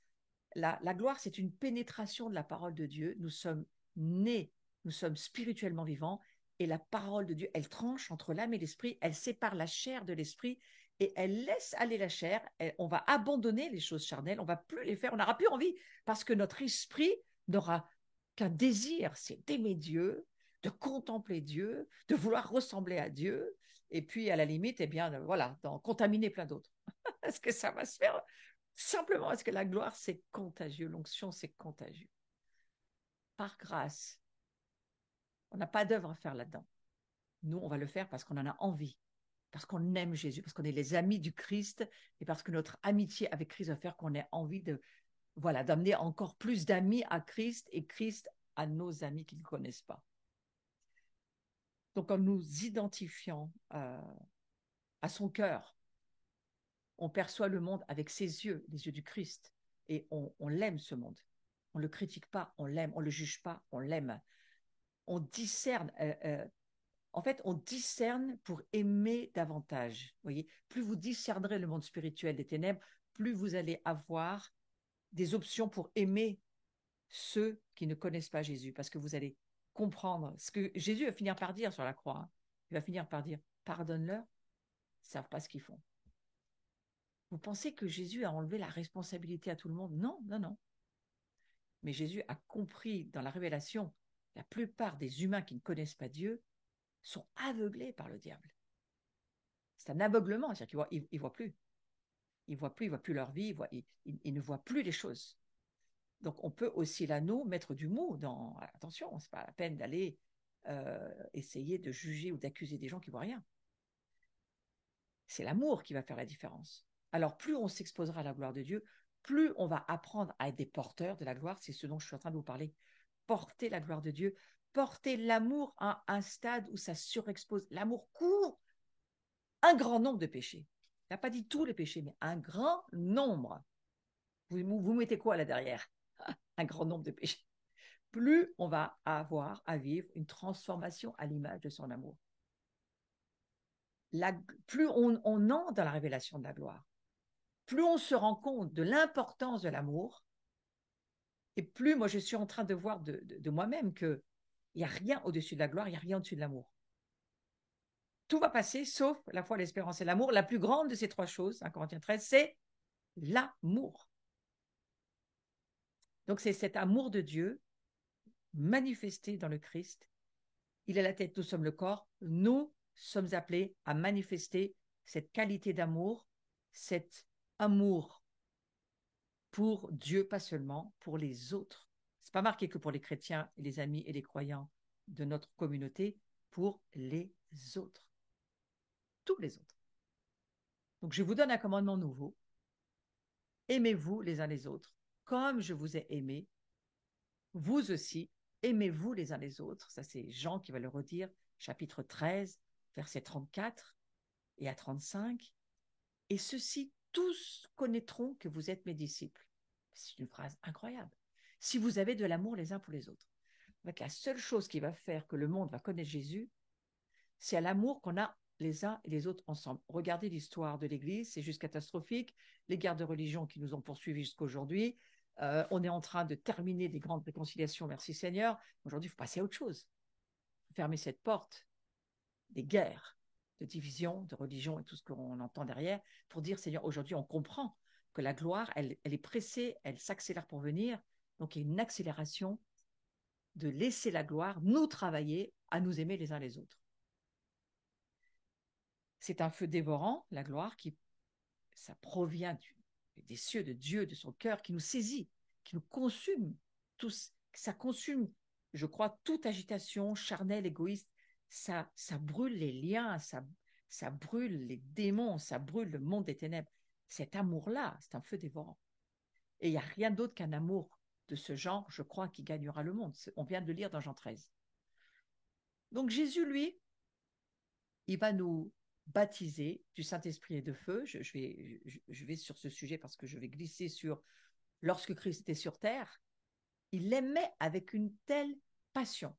La gloire, c'est une pénétration de la parole de Dieu. Nous sommes nés, nous sommes spirituellement vivants, et la parole de Dieu, elle tranche entre l'âme et l'esprit, elle sépare la chair de l'esprit, et elle laisse aller la chair. On va abandonner les choses charnelles, on ne va plus les faire, on n'aura plus envie, parce que notre esprit n'aura qu'un désir, c'est d'aimer Dieu, de contempler Dieu, de vouloir ressembler à Dieu, et puis à la limite, eh bien, voilà, d'en contaminer plein d'autres. Est-ce que ça va se faire? Simplement parce que la gloire, c'est contagieux. L'onction, c'est contagieux. Par grâce. On n'a pas d'œuvre à faire là-dedans. Nous, on va le faire parce qu'on en a envie, parce qu'on aime Jésus, parce qu'on est les amis du Christ et parce que notre amitié avec Christ va faire qu'on ait envie d'amener encore plus d'amis à Christ et Christ à nos amis qui ne connaissent pas. Donc, en nous identifiant à son cœur, on perçoit le monde avec ses yeux, les yeux du Christ, et on l'aime ce monde. On ne le critique pas, on l'aime. On ne le juge pas, on l'aime. On discerne. En fait, on discerne pour aimer davantage. Vous voyez, plus vous discernerez le monde spirituel des ténèbres, plus vous allez avoir des options pour aimer ceux qui ne connaissent pas Jésus, parce que vous allez comprendre ce que Jésus va finir par dire sur la croix. Hein. il va finir par dire « Pardonne-leur, ils ne savent pas ce qu'ils font ». Vous pensez que Jésus a enlevé la responsabilité à tout le monde? Non, non, non. Mais Jésus a compris dans la révélation, la plupart des humains qui ne connaissent pas Dieu sont aveuglés par le diable. C'est un aveuglement, c'est-à-dire qu'ils ne voient plus. Ils ne voient plus leur vie, ils ne voient plus les choses. Donc, on peut aussi, là, nous, mettre du mot dans... Attention, ce n'est pas la peine d'aller essayer de juger ou d'accuser des gens qui ne voient rien. C'est l'amour qui va faire la différence. Alors, plus on s'exposera à la gloire de Dieu, plus on va apprendre à être des porteurs de la gloire. C'est ce dont je suis en train de vous parler. Porter la gloire de Dieu, porter l'amour à un stade où ça surexpose. L'amour court un grand nombre de péchés. Il n'a pas dit tous les péchés, mais un grand nombre. Vous mettez quoi là derrière? Un grand nombre de péchés. Plus on va avoir à vivre une transformation à l'image de son amour. Plus on entre dans la révélation de la gloire, plus on se rend compte de l'importance de l'amour, et plus moi je suis en train de voir de moi-même qu'il n'y a rien au-dessus de la gloire, il n'y a rien au-dessus de l'amour. Tout va passer sauf la foi, l'espérance et l'amour. La plus grande de ces trois choses, 1 Corinthiens 13, c'est l'amour. Donc c'est cet amour de Dieu manifesté dans le Christ. Il est la tête, nous sommes le corps. Nous sommes appelés à manifester cette qualité d'amour, cet amour pour Dieu, pas seulement, pour les autres. Ce n'est pas marqué que pour les chrétiens et les amis et les croyants de notre communauté, pour les autres. Tous les autres. Donc je vous donne un commandement nouveau. Aimez-vous les uns les autres, comme je vous ai aimé. Vous aussi, aimez-vous les uns les autres. Ça, c'est Jean qui va le redire, chapitre 13, versets 34 et à 35. Et ceux-ci tous connaîtront que vous êtes mes disciples. C'est une phrase incroyable. Si vous avez de l'amour les uns pour les autres. En fait, la seule chose qui va faire que le monde va connaître Jésus, c'est à l'amour qu'on a les uns et les autres ensemble. Regardez l'histoire de l'Église, c'est juste catastrophique. Les guerres de religion qui nous ont poursuivis jusqu'à aujourd'hui. On est en train de terminer des grandes réconciliations, merci Seigneur. Aujourd'hui, il faut passer à autre chose. Il faut fermer cette porte des guerres, de division, de religion et tout ce qu'on entend derrière, pour dire, Seigneur, aujourd'hui, on comprend que la gloire, elle est pressée, elle s'accélère pour venir. Donc, il y a une accélération de laisser la gloire nous travailler à nous aimer les uns les autres. C'est un feu dévorant, la gloire, ça provient des cieux de Dieu, de son cœur, qui nous saisit, qui nous consume tous. Ça consume, je crois, toute agitation charnelle, égoïste. Ça brûle les liens, ça brûle les démons, ça brûle le monde des ténèbres. Cet amour-là, c'est un feu dévorant. Et il n'y a rien d'autre qu'un amour de ce genre, je crois, qui gagnera le monde. On vient de le lire dans Jean 13. Donc Jésus, lui, il va nous baptiser du Saint-Esprit et de feu. Je vais sur ce sujet parce que je vais glisser sur lorsque Christ était sur terre. Il l'aimait avec une telle passion.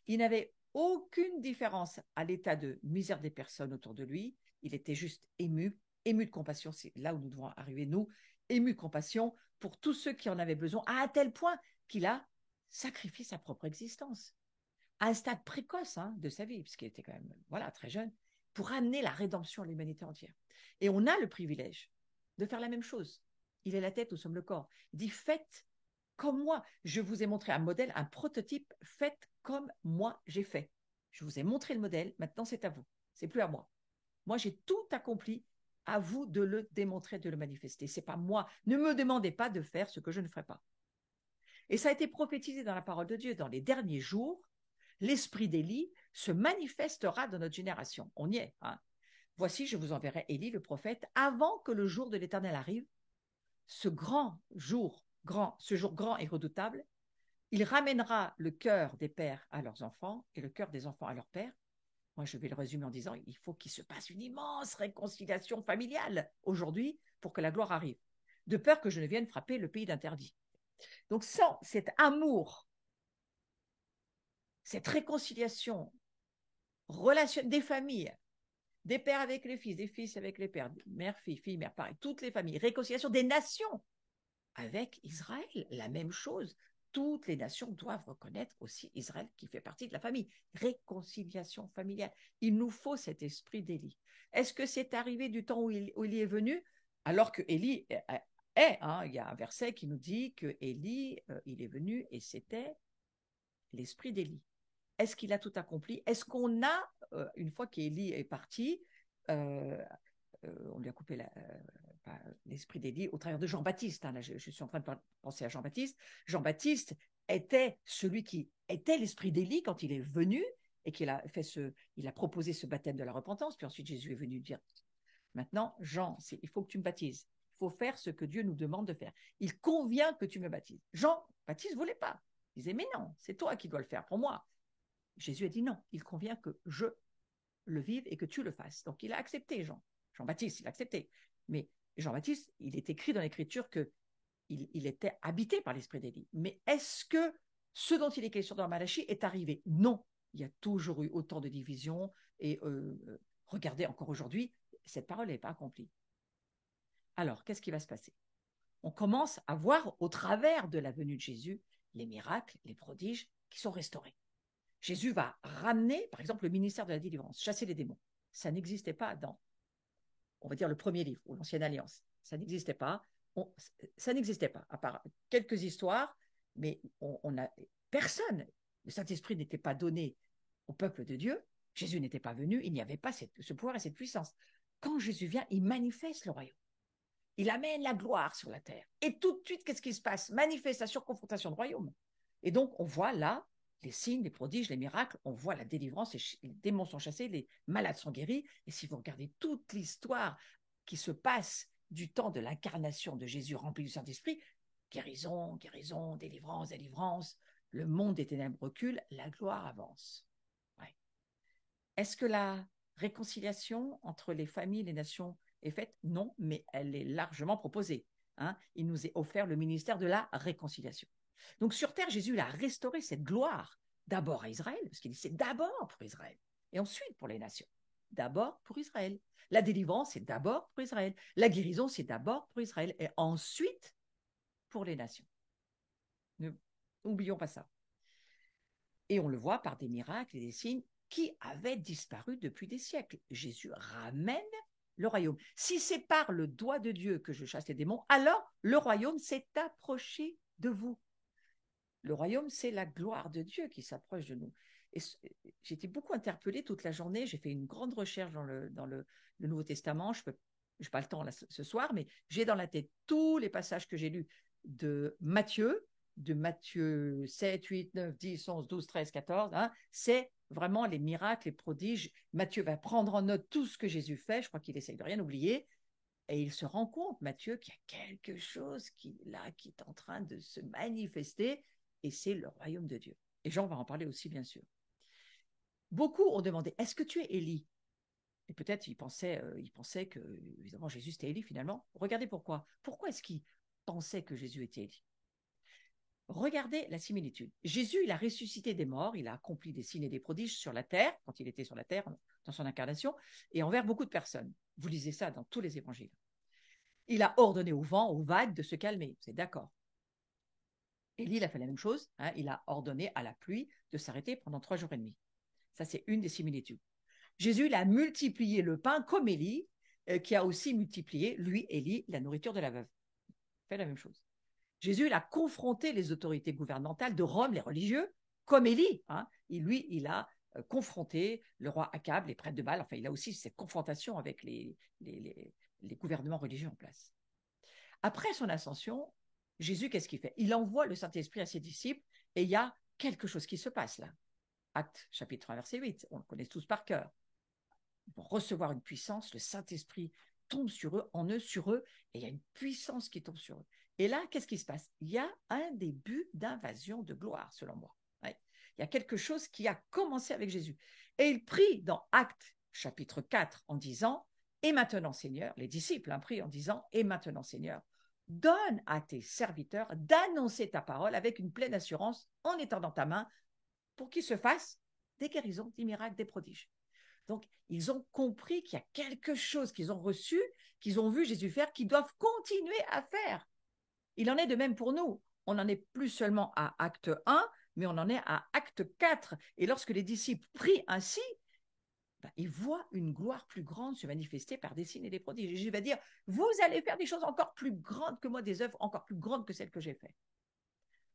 Il n'avait aucune différence à l'état de misère des personnes autour de lui. Il était juste ému de compassion. C'est là où nous devons arriver, nous, ému de compassion pour tous ceux qui en avaient besoin, à un tel point qu'il a sacrifié sa propre existence. À un stade précoce de sa vie, puisqu'il était quand même très jeune, pour amener la rédemption à l'humanité entière. Et on a le privilège de faire la même chose. Il est la tête, nous sommes le corps. Il dit, faites comme moi. Je vous ai montré un modèle, un prototype, faites comme moi j'ai fait. Je vous ai montré le modèle, maintenant c'est à vous. C'est plus à moi. Moi, j'ai tout accompli, à vous de le démontrer, de le manifester. C'est pas moi. Ne me demandez pas de faire ce que je ne ferai pas. Et ça a été prophétisé dans la parole de Dieu. Dans les derniers jours, l'esprit d'Élie se manifestera dans notre génération. On y est. Voici, je vous enverrai Élie, le prophète, avant que le jour de l'Éternel arrive. Ce jour grand et redoutable, il ramènera le cœur des pères à leurs enfants et le cœur des enfants à leurs pères. Moi, je vais le résumer en disant, il faut qu'il se passe une immense réconciliation familiale aujourd'hui pour que la gloire arrive, de peur que je ne vienne frapper le pays d'interdit. Donc, sans cet amour, cette réconciliation, relation des familles, des pères avec les fils, des fils avec les pères, mère, fille, mère, pareil, toutes les familles, réconciliation des nations avec Israël, la même chose. toutes les nations doivent reconnaître aussi Israël qui fait partie de la famille. Réconciliation familiale. Il nous faut cet esprit d'Élie. Est-ce que c'est arrivé du temps où Élie est venu, alors que Élie il y a un verset qui nous dit que Élie, il est venu et c'était l'esprit d'Élie. Est-ce qu'il a tout accompli? Est-ce qu'on a, une fois qu'Élie est parti, on lui a coupé l'esprit d'Élie au travers de Jean-Baptiste. Là, je suis en train de penser à Jean-Baptiste. Jean-Baptiste était celui qui était l'esprit d'Élie quand il est venu et qu'il a il a proposé ce baptême de la repentance. Puis ensuite, Jésus est venu dire, maintenant, Jean, il faut que tu me baptises. Il faut faire ce que Dieu nous demande de faire. Il convient que tu me baptises. Jean-Baptiste ne voulait pas. Il disait, mais non, c'est toi qui dois le faire pour moi. Jésus a dit non, il convient que je le vive et que tu le fasses. Donc, il a accepté, Jean-Baptiste, il a accepté. Mais Jean-Baptiste, il est écrit dans l'Écriture qu'il était habité par l'esprit d'Élie. Mais est-ce que ce dont il est question dans Malachie est arrivé? Non. Il y a toujours eu autant de divisions et regardez, encore aujourd'hui, cette parole n'est pas accomplie. Alors, qu'est-ce qui va se passer? On commence à voir au travers de la venue de Jésus les miracles, les prodiges qui sont restaurés. Jésus va ramener, par exemple, le ministère de la délivrance, chasser les démons. Ça n'existait pas dans, on va dire, le premier livre ou l'Ancienne Alliance. Ça n'existait pas. Ça n'existait pas, à part quelques histoires, mais on a personne. Le Saint-Esprit n'était pas donné au peuple de Dieu. Jésus n'était pas venu. Il n'y avait pas ce pouvoir et cette puissance. Quand Jésus vient, il manifeste le royaume. Il amène la gloire sur la terre. Et tout de suite, qu'est-ce qui se passe? Manifestation, confrontation de royaume. Et donc, on voit là les signes, les prodiges, les miracles, on voit la délivrance, les démons sont chassés, les malades sont guéris. Et si vous regardez toute l'histoire qui se passe du temps de l'incarnation de Jésus rempli du Saint-Esprit, guérison, guérison, délivrance, délivrance, le monde des ténèbres recule, la gloire avance. Ouais. Est-ce que la réconciliation entre les familles et les nations est faite? Non, mais elle est largement proposée. Il nous est offert le ministère de la réconciliation. Donc sur terre, Jésus a restauré cette gloire, d'abord à Israël, parce qu'il dit c'est d'abord pour Israël, et ensuite pour les nations. D'abord pour Israël. La délivrance, c'est d'abord pour Israël. La guérison, c'est d'abord pour Israël, et ensuite pour les nations. N'oublions pas ça. Et on le voit par des miracles et des signes qui avaient disparu depuis des siècles. Jésus ramène le royaume. Si c'est par le doigt de Dieu que je chasse les démons, alors le royaume s'est approché de vous. Le royaume, c'est la gloire de Dieu qui s'approche de nous. Et j'ai été beaucoup interpellée toute la journée. J'ai fait une grande recherche dans le Nouveau Testament. Je n'ai pas le temps là, ce soir, mais j'ai dans la tête tous les passages que j'ai lus de Matthieu 7, 8, 9, 10, 11, 12, 13, 14. C'est vraiment les miracles, les prodiges. Matthieu va prendre en note tout ce que Jésus fait. Je crois qu'il essaye de rien oublier. Et il se rend compte, Matthieu, qu'il y a quelque chose qui est en train de se manifester. Et c'est le royaume de Dieu. Et Jean va en parler aussi, bien sûr. Beaucoup ont demandé, est-ce que tu es Élie? Et peut-être ils pensaient que, évidemment, Jésus c'était Élie finalement. Regardez pourquoi. Pourquoi est-ce qu'ils pensaient que Jésus était Élie? Regardez la similitude. Jésus, il a ressuscité des morts, il a accompli des signes et des prodiges sur la terre, quand il était sur la terre, dans son incarnation, et envers beaucoup de personnes. Vous lisez ça dans tous les évangiles. Il a ordonné au vent, aux vagues de se calmer. C'est d'accord. Élie, il a fait la même chose. Il a ordonné à la pluie de s'arrêter pendant 3 jours et demi. Ça, c'est une des similitudes. Jésus, il a multiplié le pain comme Élie, qui a aussi multiplié, lui, Élie, la nourriture de la veuve. Il fait la même chose. Jésus, il a confronté les autorités gouvernementales de Rome, les religieux, comme Élie. Il a confronté le roi Akab, les prêtres de Baal. Enfin, il a aussi cette confrontation avec les gouvernements religieux en place. Après son ascension, Jésus, qu'est-ce qu'il fait? Il envoie le Saint-Esprit à ses disciples et il y a quelque chose qui se passe là. Actes, chapitre 1, verset 8, on le connaît tous par cœur. Ils vont recevoir une puissance, le Saint-Esprit tombe sur eux, et il y a une puissance qui tombe sur eux. Et là, qu'est-ce qui se passe? Il y a un début d'invasion de gloire, selon moi. Ouais. Il y a quelque chose qui a commencé avec Jésus. Et il prie dans Actes, chapitre 4, en disant, et maintenant, Seigneur, les disciples prient en disant, et maintenant, Seigneur, donne à tes serviteurs d'annoncer ta parole avec une pleine assurance en étendant ta main pour qu'il se fasse des guérisons, des miracles, des prodiges. Donc, ils ont compris qu'il y a quelque chose qu'ils ont reçu, qu'ils ont vu Jésus faire, qu'ils doivent continuer à faire. Il en est de même pour nous. on n'en est plus seulement à acte 1, mais on en est à acte 4. Et lorsque les disciples prient ainsi, ils voient une gloire plus grande se manifester par des signes et des prodiges. Et Jésus va dire, vous allez faire des choses encore plus grandes que moi, des œuvres encore plus grandes que celles que j'ai faites.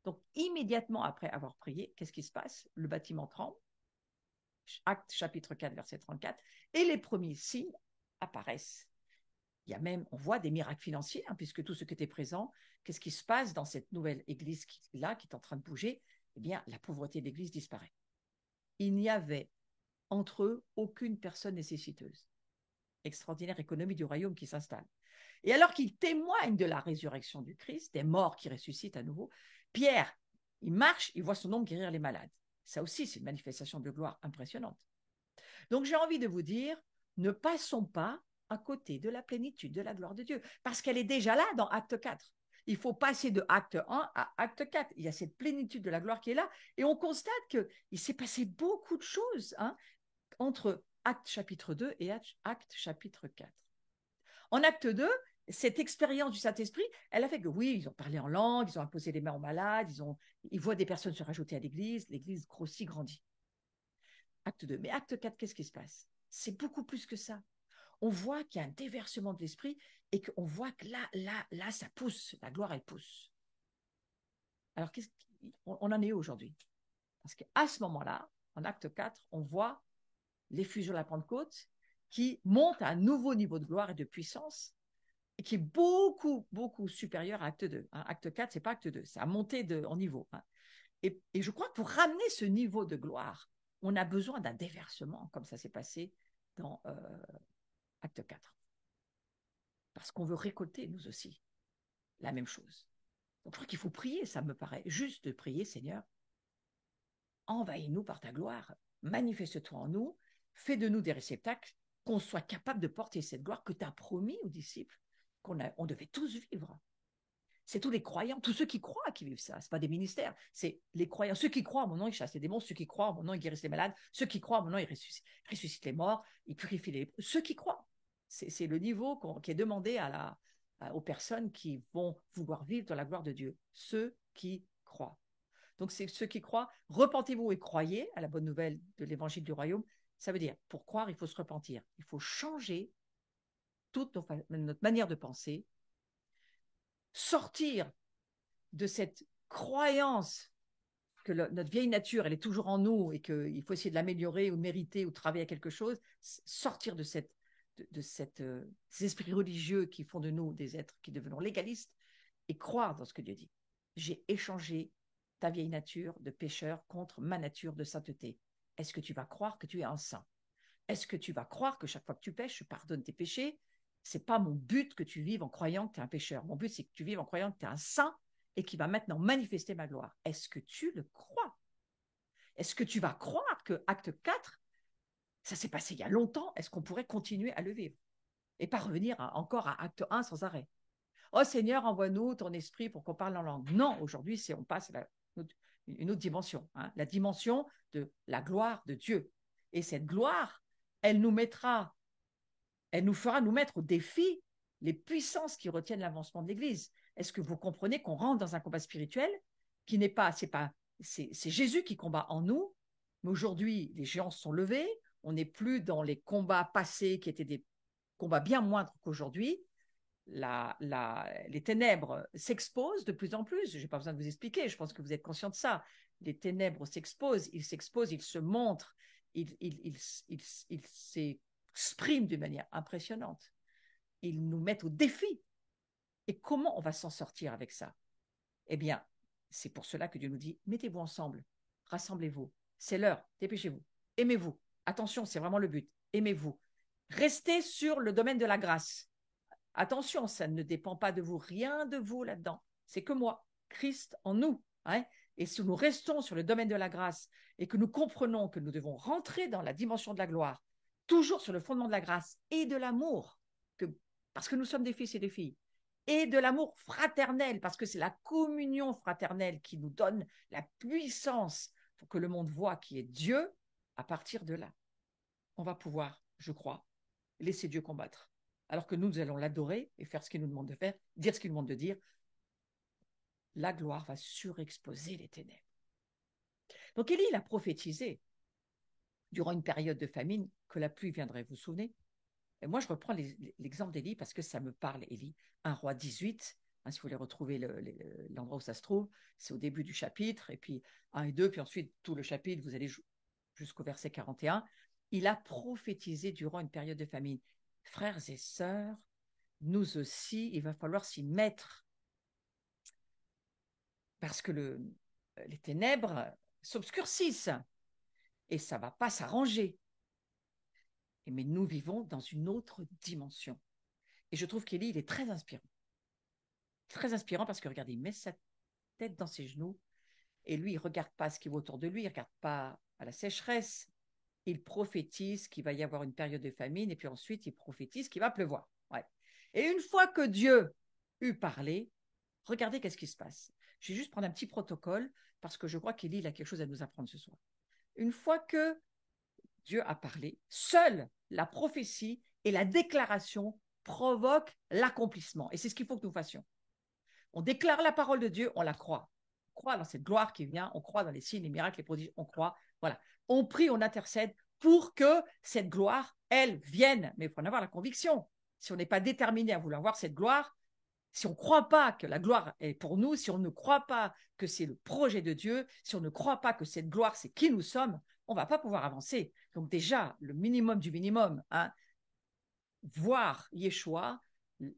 Donc, immédiatement après avoir prié, qu'est-ce qui se passe? Le bâtiment tremble, Acte chapitre 4, verset 34, et les premiers signes apparaissent. Il y a même, on voit des miracles financiers, puisque tous ceux qui étaient présents, qu'est-ce qui se passe dans cette nouvelle église qui est en train de bouger? Eh bien, la pauvreté de l'église disparaît. Il n'y avait entre eux aucune personne nécessiteuse. Extraordinaire économie du royaume qui s'installe. Et alors qu'ils témoignent de la résurrection du Christ, des morts qui ressuscitent à nouveau, Pierre, il marche, il voit son ombre guérir les malades. Ça aussi, c'est une manifestation de gloire impressionnante. Donc, j'ai envie de vous dire, ne passons pas à côté de la plénitude de la gloire de Dieu, parce qu'elle est déjà là dans Acte 4. Il faut passer de Acte 1 à Acte 4. Il y a cette plénitude de la gloire qui est là, et on constate qu'il s'est passé beaucoup de choses entre Acte chapitre 2 et Acte chapitre 4. En Acte 2, cette expérience du Saint-Esprit, elle a fait que oui, ils ont parlé en langue, ils ont imposé les mains aux malades, ils voient des personnes se rajouter à l'église grossit, grandit. Acte 2. Mais acte 4, qu'est-ce qui se passe? C'est beaucoup plus que ça. On voit qu'il y a un déversement de l'esprit et qu'on voit que là, ça pousse, la gloire, elle pousse. Alors, on en est où aujourd'hui? Parce qu'à ce moment-là, en acte 4, on voit l'effusion de la Pentecôte qui monte à un nouveau niveau de gloire et de puissance et qui est beaucoup, beaucoup supérieur à acte 2. Acte 4, ce n'est pas acte 2, ça a monté en niveau. Et je crois que pour ramener ce niveau de gloire, on a besoin d'un déversement, comme ça s'est passé dans acte 4. Parce qu'on veut récolter, nous aussi, la même chose. Donc je crois qu'il faut prier, ça me paraît juste de prier, Seigneur, envahis-nous par ta gloire, manifeste-toi en nous, fais de nous des réceptacles, qu'on soit capable de porter cette gloire que tu as promis aux disciples, on devait tous vivre. C'est tous les croyants, tous ceux qui croient qui vivent ça. Ce n'est pas des ministères, c'est les croyants. Ceux qui croient, en mon nom, ils chassent les démons. Ceux qui croient, en mon nom, ils guérissent les malades. Ceux qui croient, en mon nom, ils ressuscitent les morts. Ils purifient les... Ceux qui croient. C'est le niveau qui est demandé aux personnes qui vont vouloir vivre dans la gloire de Dieu. Ceux qui croient. Donc, c'est ceux qui croient. Repentez-vous et croyez à la bonne nouvelle de l'évangile du royaume. Ça veut dire, pour croire, il faut se repentir. Il faut changer toute notre manière de penser, sortir de cette croyance que notre vieille nature, elle est toujours en nous et qu'il faut essayer de l'améliorer ou de mériter ou de travailler à quelque chose, sortir de ces esprits religieux qui font de nous des êtres qui devenons légalistes et croire dans ce que Dieu dit. J'ai échangé ta vieille nature de pécheur contre ma nature de sainteté. Est-ce que tu vas croire que tu es un saint? Est-ce que tu vas croire que chaque fois que tu pêches, je pardonne tes péchés? C'est pas mon but que tu vives en croyant que tu es un pécheur. Mon but, c'est que tu vives en croyant que tu es un saint et qui va maintenant manifester ma gloire. Est-ce que tu le crois? Est-ce que tu vas croire que acte 4, ça s'est passé il y a longtemps, est-ce qu'on pourrait continuer à le vivre et pas revenir encore à acte 1 sans arrêt? Oh Seigneur, envoie-nous ton esprit pour qu'on parle en langue. Non, aujourd'hui, on passe à une autre dimension, la dimension de la gloire de Dieu. Et cette gloire, elle nous fera nous mettre au défi les puissances qui retiennent l'avancement de l'Église. Est-ce que vous comprenez qu'on rentre dans un combat spirituel qui n'est pas, c'est Jésus qui combat en nous, mais aujourd'hui, les géants sont levés, on n'est plus dans les combats passés qui étaient des combats bien moindres qu'aujourd'hui. Les ténèbres s'exposent de plus en plus. Je n'ai pas besoin de vous expliquer, je pense que vous êtes conscient de ça. Les ténèbres s'exposent, ils se montrent, ils s'expriment d'une manière impressionnante. Ils nous mettent au défi. Et comment on va s'en sortir avec ça? Eh bien, c'est pour cela que Dieu nous dit, mettez-vous ensemble, rassemblez-vous, c'est l'heure, dépêchez-vous, aimez-vous. Attention, c'est vraiment le but, aimez-vous. Restez sur le domaine de la grâce. Attention, ça ne dépend pas de vous, rien de vous là-dedans. C'est que moi, Christ en nous. Et si nous restons sur le domaine de la grâce et que nous comprenons que nous devons rentrer dans la dimension de la gloire, toujours sur le fondement de la grâce et de l'amour, parce que nous sommes des fils et des filles, et de l'amour fraternel, parce que c'est la communion fraternelle qui nous donne la puissance pour que le monde voit qui est Dieu. À partir de là, on va pouvoir, je crois, laisser Dieu combattre. Alors que nous allons l'adorer et faire ce qu'il nous demande de faire, dire ce qu'il nous demande de dire, la gloire va surexposer les ténèbres. Donc Élie, il a prophétisé durant une période de famine que la pluie viendrait, vous vous souvenez? Et moi, je reprends l'exemple d'Élie parce que ça me parle, Élie. 1 Roi 18, si vous voulez retrouver l'endroit où ça se trouve, c'est au début du chapitre, et puis 1 et 2, puis ensuite tout le chapitre, vous allez jusqu'au verset 41. Il a prophétisé durant une période de famine. Frères et sœurs, nous aussi, il va falloir s'y mettre. Parce que les ténèbres s'obscurcissent et ça ne va pas s'arranger. Mais nous vivons dans une autre dimension. Et je trouve qu'Élie, il est très inspirant. Très inspirant parce que, regardez, il met sa tête dans ses genoux et lui, il ne regarde pas ce qui va autour de lui, il ne regarde pas à la sécheresse. Il prophétise qu'il va y avoir une période de famine et puis ensuite, il prophétise qu'il va pleuvoir. Ouais. Et une fois que Dieu eut parlé, regardez qu'est-ce qui se passe. Je vais juste prendre un petit protocole parce que je crois qu'Élie a quelque chose à nous apprendre ce soir. Une fois que Dieu a parlé, seule la prophétie et la déclaration provoquent l'accomplissement. Et c'est ce qu'il faut que nous fassions. On déclare la parole de Dieu, on la croit. On croit dans cette gloire qui vient, on croit dans les signes, les miracles, les prodiges, on croit. Voilà. On prie, on intercède pour que cette gloire, elle, vienne. Mais il faut en avoir la conviction. Si on n'est pas déterminé à vouloir voir cette gloire, si on ne croit pas que la gloire est pour nous, si on ne croit pas que c'est le projet de Dieu, si on ne croit pas que cette gloire, c'est qui nous sommes, on ne va pas pouvoir avancer. Donc déjà, le minimum du minimum, voir Yeshua,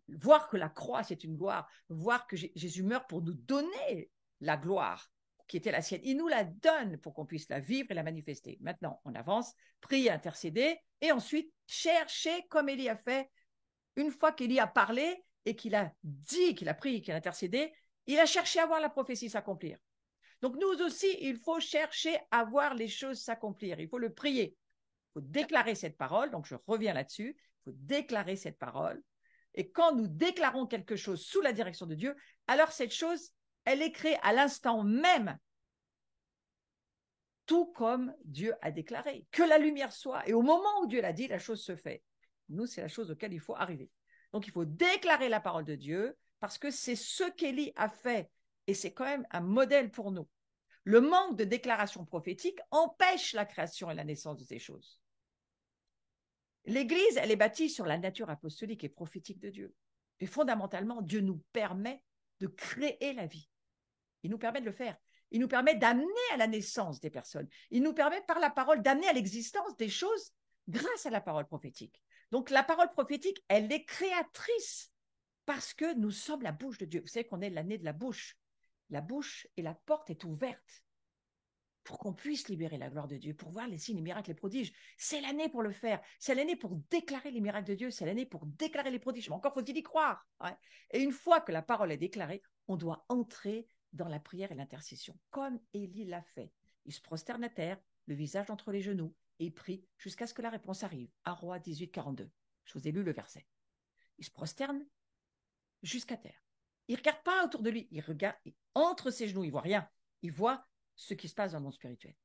voir que la croix, c'est une gloire, voir que Jésus meurt pour nous donner la gloire qui était la sienne. Il nous la donne pour qu'on puisse la vivre et la manifester. Maintenant, on avance, prier, intercéder, et ensuite chercher comme Élie a fait. Une fois qu'Élie a parlé et qu'il a dit, qu'il a prié, qu'il a intercédé, il a cherché à voir la prophétie s'accomplir. Donc nous aussi, il faut chercher à voir les choses s'accomplir. Il faut le prier. Il faut déclarer cette parole. Donc je reviens là-dessus. Il faut déclarer cette parole. Et quand nous déclarons quelque chose sous la direction de Dieu, alors cette chose, elle est créée à l'instant même, tout comme Dieu a déclaré. Que la lumière soit. Et au moment où Dieu l'a dit, la chose se fait. Nous, c'est la chose auquel il faut arriver. Donc il faut déclarer la parole de Dieu parce que c'est ce qu'Élie a fait. Et c'est quand même un modèle pour nous. Le manque de déclaration prophétique empêche la création et la naissance de ces choses. L'Église, elle est bâtie sur la nature apostolique et prophétique de Dieu. Et fondamentalement, Dieu nous permet de créer la vie. Il nous permet de le faire. Il nous permet d'amener à la naissance des personnes. Il nous permet par la parole d'amener à l'existence des choses grâce à la parole prophétique. Donc la parole prophétique, elle est créatrice parce que nous sommes la bouche de Dieu. Vous savez qu'on est l'année de la bouche. La bouche et la porte est ouverte pour qu'on puisse libérer la gloire de Dieu, pour voir les signes, les miracles, les prodiges. C'est l'année pour le faire. C'est l'année pour déclarer les miracles de Dieu. C'est l'année pour déclarer les prodiges. Mais encore faut-il y croire. Ouais. Et une fois que la parole est déclarée, on doit entrer dans la prière et l'intercession, comme Élie l'a fait. Il se prosterne à terre, le visage entre les genoux, et il prie jusqu'à ce que la réponse arrive. 1 Roi 18, 42. Je vous ai lu le verset. Il se prosterne jusqu'à terre. Il ne regarde pas autour de lui. Il regarde entre ses genoux. Il ne voit rien. Il voit ce qui se passe dans le monde spirituel.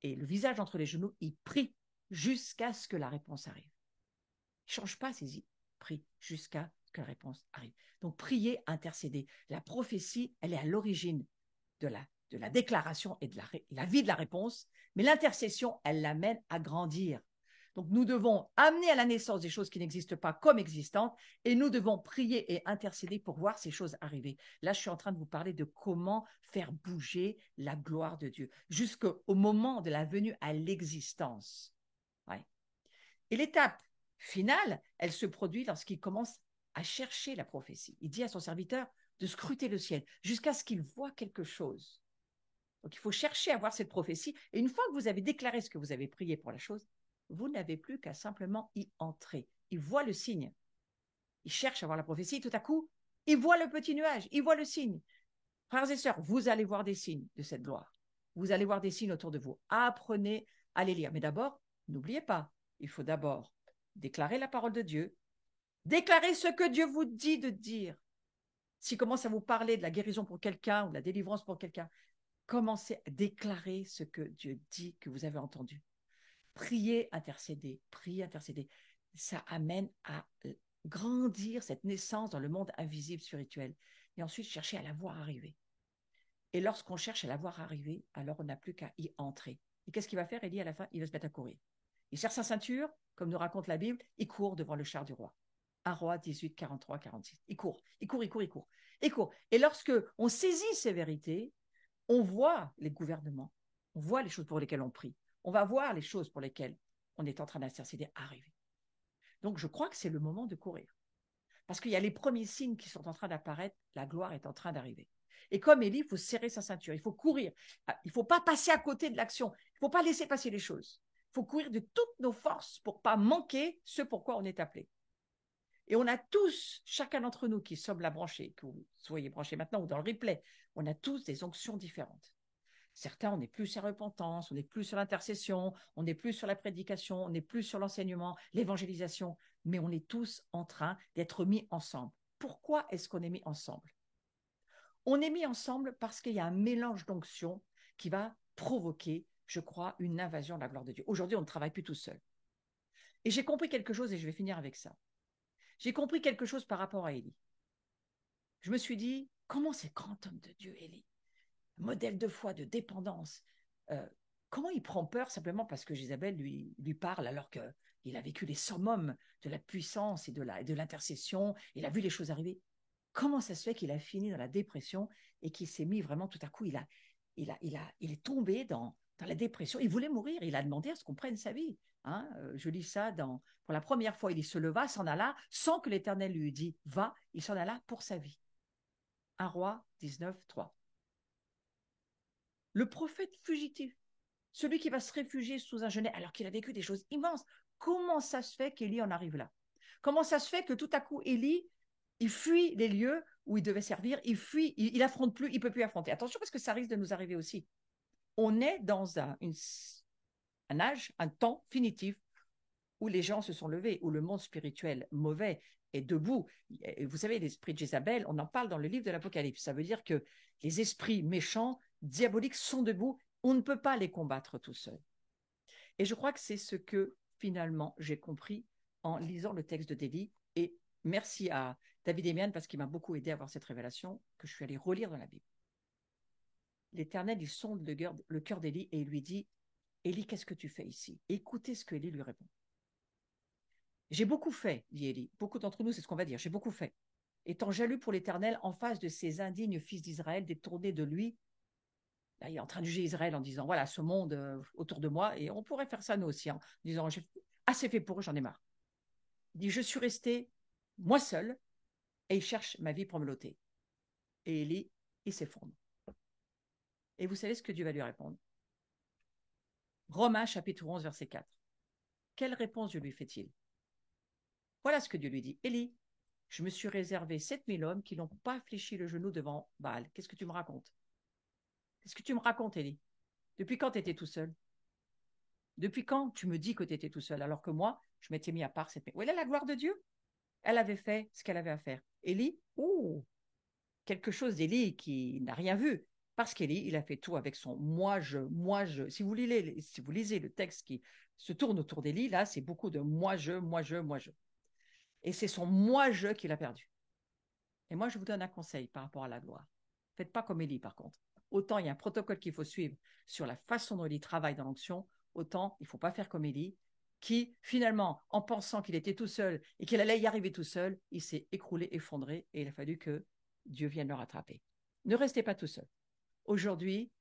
Et le visage entre les genoux, il prie jusqu'à ce que la réponse arrive. Il ne change pas ses idées. Il prie jusqu'à ce que la réponse arrive. Donc, prier, intercéder. La prophétie, elle est à l'origine de la déclaration et de la vie de la réponse, mais l'intercession, elle l'amène à grandir. Donc, nous devons amener à la naissance des choses qui n'existent pas comme existantes et nous devons prier et intercéder pour voir ces choses arriver. Là, je suis en train de vous parler de comment faire bouger la gloire de Dieu jusqu'au moment de la venue à l'existence. Ouais. Et l'étape finale, elle se produit lorsqu'il commence à chercher la prophétie. Il dit à son serviteur de scruter le ciel jusqu'à ce qu'il voit quelque chose. Donc, il faut chercher à voir cette prophétie. Et une fois que vous avez déclaré ce que vous avez prié pour la chose, vous n'avez plus qu'à simplement y entrer. Il voit le signe. Il cherche à voir la prophétie. Tout à coup, il voit le petit nuage. Il voit le signe. Frères et sœurs, vous allez voir des signes de cette gloire. Vous allez voir des signes autour de vous. Apprenez à les lire. Mais d'abord, n'oubliez pas, il faut d'abord déclarer la parole de Dieu, déclarer ce que Dieu vous dit de dire. S'il commence à vous parler de la guérison pour quelqu'un ou de la délivrance pour quelqu'un, commencez à déclarer ce que Dieu dit que vous avez entendu. Priez, intercédez, priez, intercédez. Ça amène à grandir cette naissance dans le monde invisible spirituel. Et ensuite, cherchez à la voir arriver. Et lorsqu'on cherche à la voir arriver, alors on n'a plus qu'à y entrer. Et qu'est-ce qu'il va faire, Élie, à la fin? Il va se mettre à courir. Il serre sa ceinture, comme nous raconte la Bible, il court devant le char du roi. 1 roi 18, 43, 46. Il court, il court, il court, il court. Il court. Et lorsque on saisit ces vérités, on voit les gouvernements, on voit les choses pour lesquelles on prie, on va voir les choses pour lesquelles on est en train d'intercéder arriver. Donc je crois que c'est le moment de courir. Parce qu'il y a les premiers signes qui sont en train d'apparaître, la gloire est en train d'arriver. Et comme Élie, il faut serrer sa ceinture, il faut courir. Il ne faut pas passer à côté de l'action, il ne faut pas laisser passer les choses. Il faut courir de toutes nos forces pour ne pas manquer ce pourquoi on est appelé. Et on a tous, chacun d'entre nous qui sommes là branchés, que vous soyez branchés maintenant ou dans le replay, on a tous des onctions différentes. Certains, on est plus sur la repentance, on est plus sur l'intercession, on est plus sur la prédication, on est plus sur l'enseignement, l'évangélisation, mais on est tous en train d'être mis ensemble. Pourquoi est-ce qu'on est mis ensemble? On est mis ensemble parce qu'il y a un mélange d'onctions qui va provoquer, je crois, une invasion de la gloire de Dieu. Aujourd'hui, on ne travaille plus tout seul. Et j'ai compris quelque chose, et je vais finir avec ça. J'ai compris quelque chose par rapport à Élie. Je me suis dit, comment c'est grand homme de Dieu, Élie? Modèle de foi, de dépendance. Comment il prend peur simplement parce que Jézabel lui parle alors qu'il a vécu les summums de la puissance et de l'intercession, il a vu les choses arriver. Comment ça se fait qu'il a fini dans la dépression et qu'il s'est mis vraiment tout à coup, il est tombé dans la dépression, il voulait mourir, il a demandé à ce qu'on prenne sa vie. Hein, je lis ça pour la première fois, il se leva, s'en alla, sans que l'Éternel lui dit « va », il s'en alla pour sa vie. 1 roi 19, 3. Le prophète fugitif, celui qui va se réfugier sous un genêt alors qu'il a vécu des choses immenses. Comment ça se fait qu'Élie en arrive là? Comment ça se fait que tout à coup, Élie, il fuit les lieux où il devait servir, il fuit, il affronte plus, il peut plus affronter. Attention parce que ça risque de nous arriver aussi. On est dans un âge, un temps finitif où les gens se sont levés, où le monde spirituel mauvais est debout. Et vous savez, l'esprit de Jézabel, on en parle dans le livre de l'Apocalypse. Ça veut dire que les esprits méchants, diaboliques sont debout. On ne peut pas les combattre tout seul. Et je crois que c'est ce que finalement j'ai compris en lisant le texte de d'Élie. Et merci à David Emian parce qu'il m'a beaucoup aidé à avoir cette révélation que je suis allée relire dans la Bible. L'Éternel, il sonde le cœur d'Élie et il lui dit « Élie, qu'est-ce que tu fais ici ?» Écoutez ce que Élie lui répond. « J'ai beaucoup fait, dit Élie. Beaucoup d'entre nous, c'est ce qu'on va dire. J'ai beaucoup fait. Étant jaloux pour l'Éternel en face de ces indignes fils d'Israël détournés de lui, là, il est en train de juger Israël en disant, voilà, ce monde autour de moi, et on pourrait faire ça nous aussi, hein, en disant, j'ai assez fait pour eux, j'en ai marre. Il dit, je suis resté, moi seul, et il cherche ma vie pour me l'ôter. Et Élie, il s'effondre. Et vous savez ce que Dieu va lui répondre? Romains chapitre 11, verset 4. Quelle réponse Dieu lui fait-il? Voilà ce que Dieu lui dit. Élie, je me suis réservé 7000 hommes qui n'ont pas fléchi le genou devant Baal. Qu'est-ce que tu me racontes? Qu'est-ce que tu me racontes, Élie? Depuis quand tu étais tout seul? Depuis quand tu me dis que tu étais tout seul alors que moi, je m'étais mis à part cette nuit? Où est la gloire de Dieu? Elle avait fait ce qu'elle avait à faire. Élie, quelque chose d'Élie qui n'a rien vu. Parce qu'Élie, il a fait tout avec son moi-je. Si vous lisez le texte qui se tourne autour d'Élie, là, c'est beaucoup de moi-je. Et c'est son moi-je qu'il a perdu. Et moi, je vous donne un conseil par rapport à la gloire. Faites pas comme Élie, par contre. Autant il y a un protocole qu'il faut suivre sur la façon dont Élie travaille dans l'onction, autant il ne faut pas faire comme Élie, qui, finalement, en pensant qu'il était tout seul et qu'il allait y arriver tout seul, il s'est écroulé, effondré, et il a fallu que Dieu vienne le rattraper. Ne restez pas tout seul. Aujourd'hui,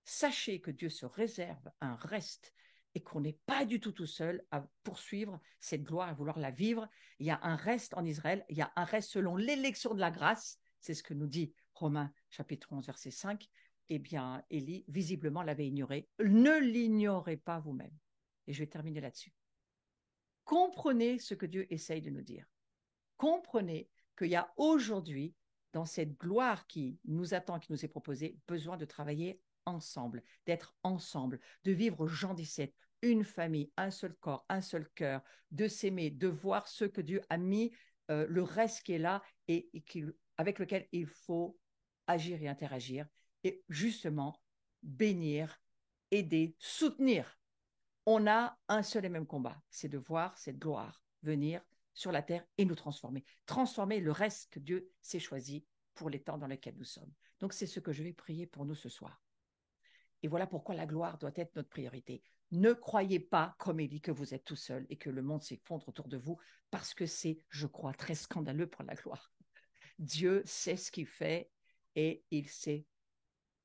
sachez que Dieu se réserve un reste et qu'on n'est pas du tout seul à poursuivre cette gloire, à vouloir la vivre. Il y a un reste en Israël, il y a un reste selon l'élection de la grâce, c'est ce que nous dit Romains chapitre 11, verset 5. Eh bien, Élie, visiblement, l'avait ignoré. Ne l'ignorez pas vous-même. Et je vais terminer là-dessus. Comprenez ce que Dieu essaye de nous dire. Comprenez qu'il y a aujourd'hui, dans cette gloire qui nous attend, qui nous est proposée, besoin de travailler ensemble, d'être ensemble, de vivre Jean 17, une famille, un seul corps, un seul cœur, de s'aimer, de voir ce que Dieu a mis, le reste qui est là et avec lequel il faut agir et interagir et justement bénir, aider, soutenir. On a un seul et même combat, c'est de voir cette gloire venir sur la terre et nous transformer. Transformer le reste que Dieu s'est choisi pour les temps dans lesquels nous sommes. Donc, c'est ce que je vais prier pour nous ce soir. Et voilà pourquoi la gloire doit être notre priorité. Ne croyez pas, comme il dit, que vous êtes tout seul et que le monde s'effondre autour de vous, parce que c'est, je crois, très scandaleux pour la gloire. Dieu sait ce qu'il fait et il s'est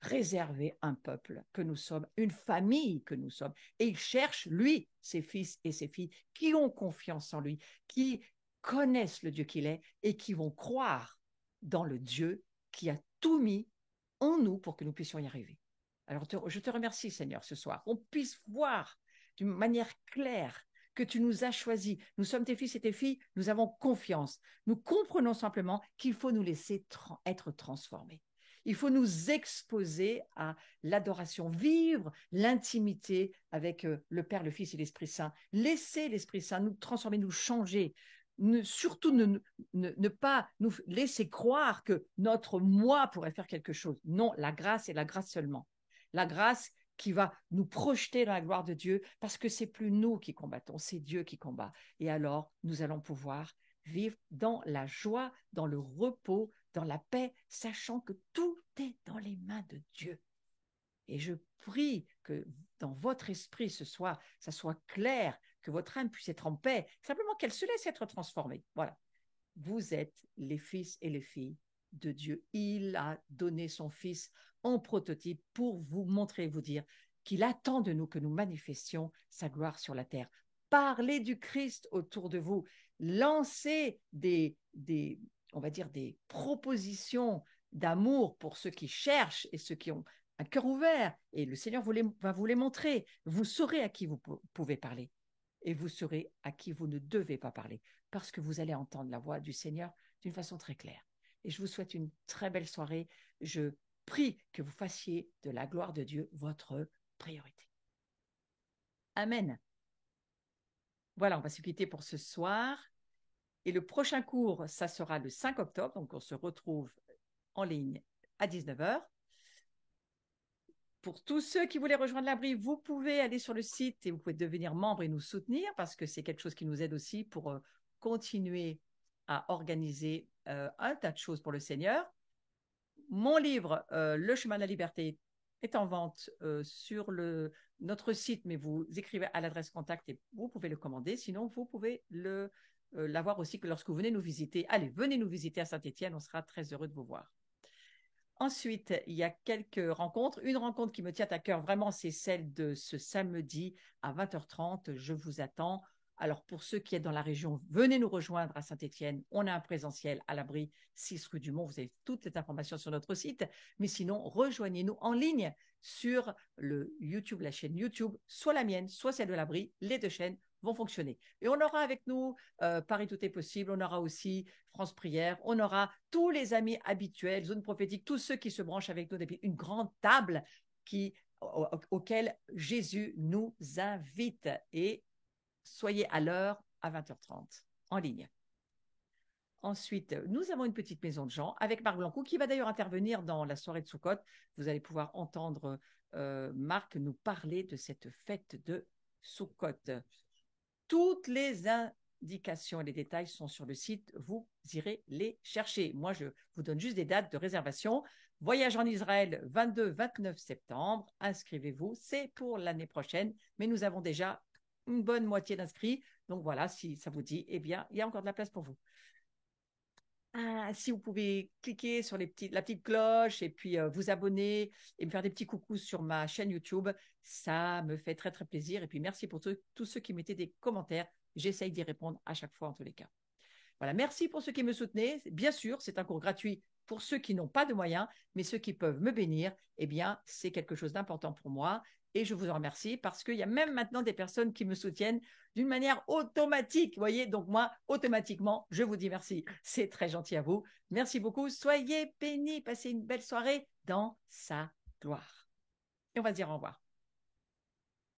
réservé un peuple que nous sommes, une famille que nous sommes. Et il cherche, lui, ses fils et ses filles qui ont confiance en lui, qui connaissent le Dieu qu'il est et qui vont croire dans le Dieu qui a tout mis en nous pour que nous puissions y arriver. Alors, je te remercie, Seigneur, ce soir, qu'on puisse voir d'une manière claire que tu nous as choisis. Nous sommes tes fils et tes filles, nous avons confiance. Nous comprenons simplement qu'il faut nous laisser être transformés. Il faut nous exposer à l'adoration, vivre l'intimité avec le Père, le Fils et l'Esprit Saint. Laisser l'Esprit Saint nous transformer, nous changer. Surtout ne pas nous laisser croire que notre moi pourrait faire quelque chose. Non, la grâce est la grâce seulement. La grâce qui va nous projeter dans la gloire de Dieu, parce que c'est plus nous qui combattons, c'est Dieu qui combat. Et alors, nous allons pouvoir vivre dans la joie, dans le repos, dans la paix, sachant que tout est dans les mains de Dieu. Et je prie que dans votre esprit ce soir, ça soit clair, que votre âme puisse être en paix, simplement qu'elle se laisse être transformée. Voilà. Vous êtes les fils et les filles de Dieu. Il a donné son Fils en prototype pour vous montrer, vous dire qu'il attend de nous que nous manifestions sa gloire sur la terre. Parlez du Christ autour de vous. Lancez on va dire, des propositions d'amour pour ceux qui cherchent et ceux qui ont un cœur ouvert. Et le Seigneur va vous les montrer. Vous saurez à qui vous pouvez parler. Et vous saurez à qui vous ne devez pas parler, parce que vous allez entendre la voix du Seigneur d'une façon très claire. Et je vous souhaite une très belle soirée. Je prie que vous fassiez de la gloire de Dieu votre priorité. Amen. Voilà, on va se quitter pour ce soir. Et le prochain cours, ça sera le 5 octobre. Donc, on se retrouve en ligne à 19h. Pour tous ceux qui voulaient rejoindre l'abri, vous pouvez aller sur le site et vous pouvez devenir membre et nous soutenir, parce que c'est quelque chose qui nous aide aussi pour continuer à organiser un tas de choses pour le Seigneur. Mon livre, Le chemin de la liberté, est en vente sur notre site, mais vous écrivez à l'adresse contact et vous pouvez le commander. Sinon, vous pouvez l'avoir aussi que lorsque vous venez nous visiter. Allez, venez nous visiter à Saint-Étienne, on sera très heureux de vous voir. Ensuite, il y a quelques rencontres. Une rencontre qui me tient à cœur, vraiment, c'est celle de ce samedi à 20h30. Je vous attends. Alors, pour ceux qui êtes dans la région, venez nous rejoindre à Saint-Étienne. On a un présentiel à l'abri 6 rue du Mont. Vous avez toutes les informations sur notre site. Mais sinon, rejoignez-nous en ligne sur le YouTube, la chaîne YouTube, soit la mienne, soit celle de l'abri. Les deux chaînes vont fonctionner. Et on aura avec nous Paris Tout est possible, on aura aussi France Prière, on aura tous les amis habituels, Zone Prophétique, tous ceux qui se branchent avec nous depuis une grande table auquel Jésus nous invite. Et soyez à l'heure à 20h30 en ligne. Ensuite, nous avons une petite maison de Jean avec Marc Blancou qui va d'ailleurs intervenir dans la soirée de Soukhot. Vous allez pouvoir entendre Marc nous parler de cette fête de Soukhot. Toutes les indications et les détails sont sur le site. Vous irez les chercher. Moi, je vous donne juste des dates de réservation. Voyage en Israël, 22-29 septembre. Inscrivez-vous. C'est pour l'année prochaine. Mais nous avons déjà une bonne moitié d'inscrits. Donc voilà, si ça vous dit, eh bien, il y a encore de la place pour vous. Si vous pouvez cliquer sur la petite cloche et puis vous abonner et me faire des petits coucous sur ma chaîne YouTube, ça me fait très, très plaisir. Et puis, merci pour tous ceux qui mettaient des commentaires. J'essaye d'y répondre à chaque fois, en tous les cas. Voilà, merci pour ceux qui me soutenaient. Bien sûr, c'est un cours gratuit pour ceux qui n'ont pas de moyens, mais ceux qui peuvent me bénir, eh bien, c'est quelque chose d'important pour moi. Et je vous en remercie parce qu'il y a même maintenant des personnes qui me soutiennent d'une manière automatique. Vous voyez, donc moi, automatiquement, je vous dis merci. C'est très gentil à vous. Merci beaucoup. Soyez bénis. Passez une belle soirée dans sa gloire. Et on va se dire au revoir.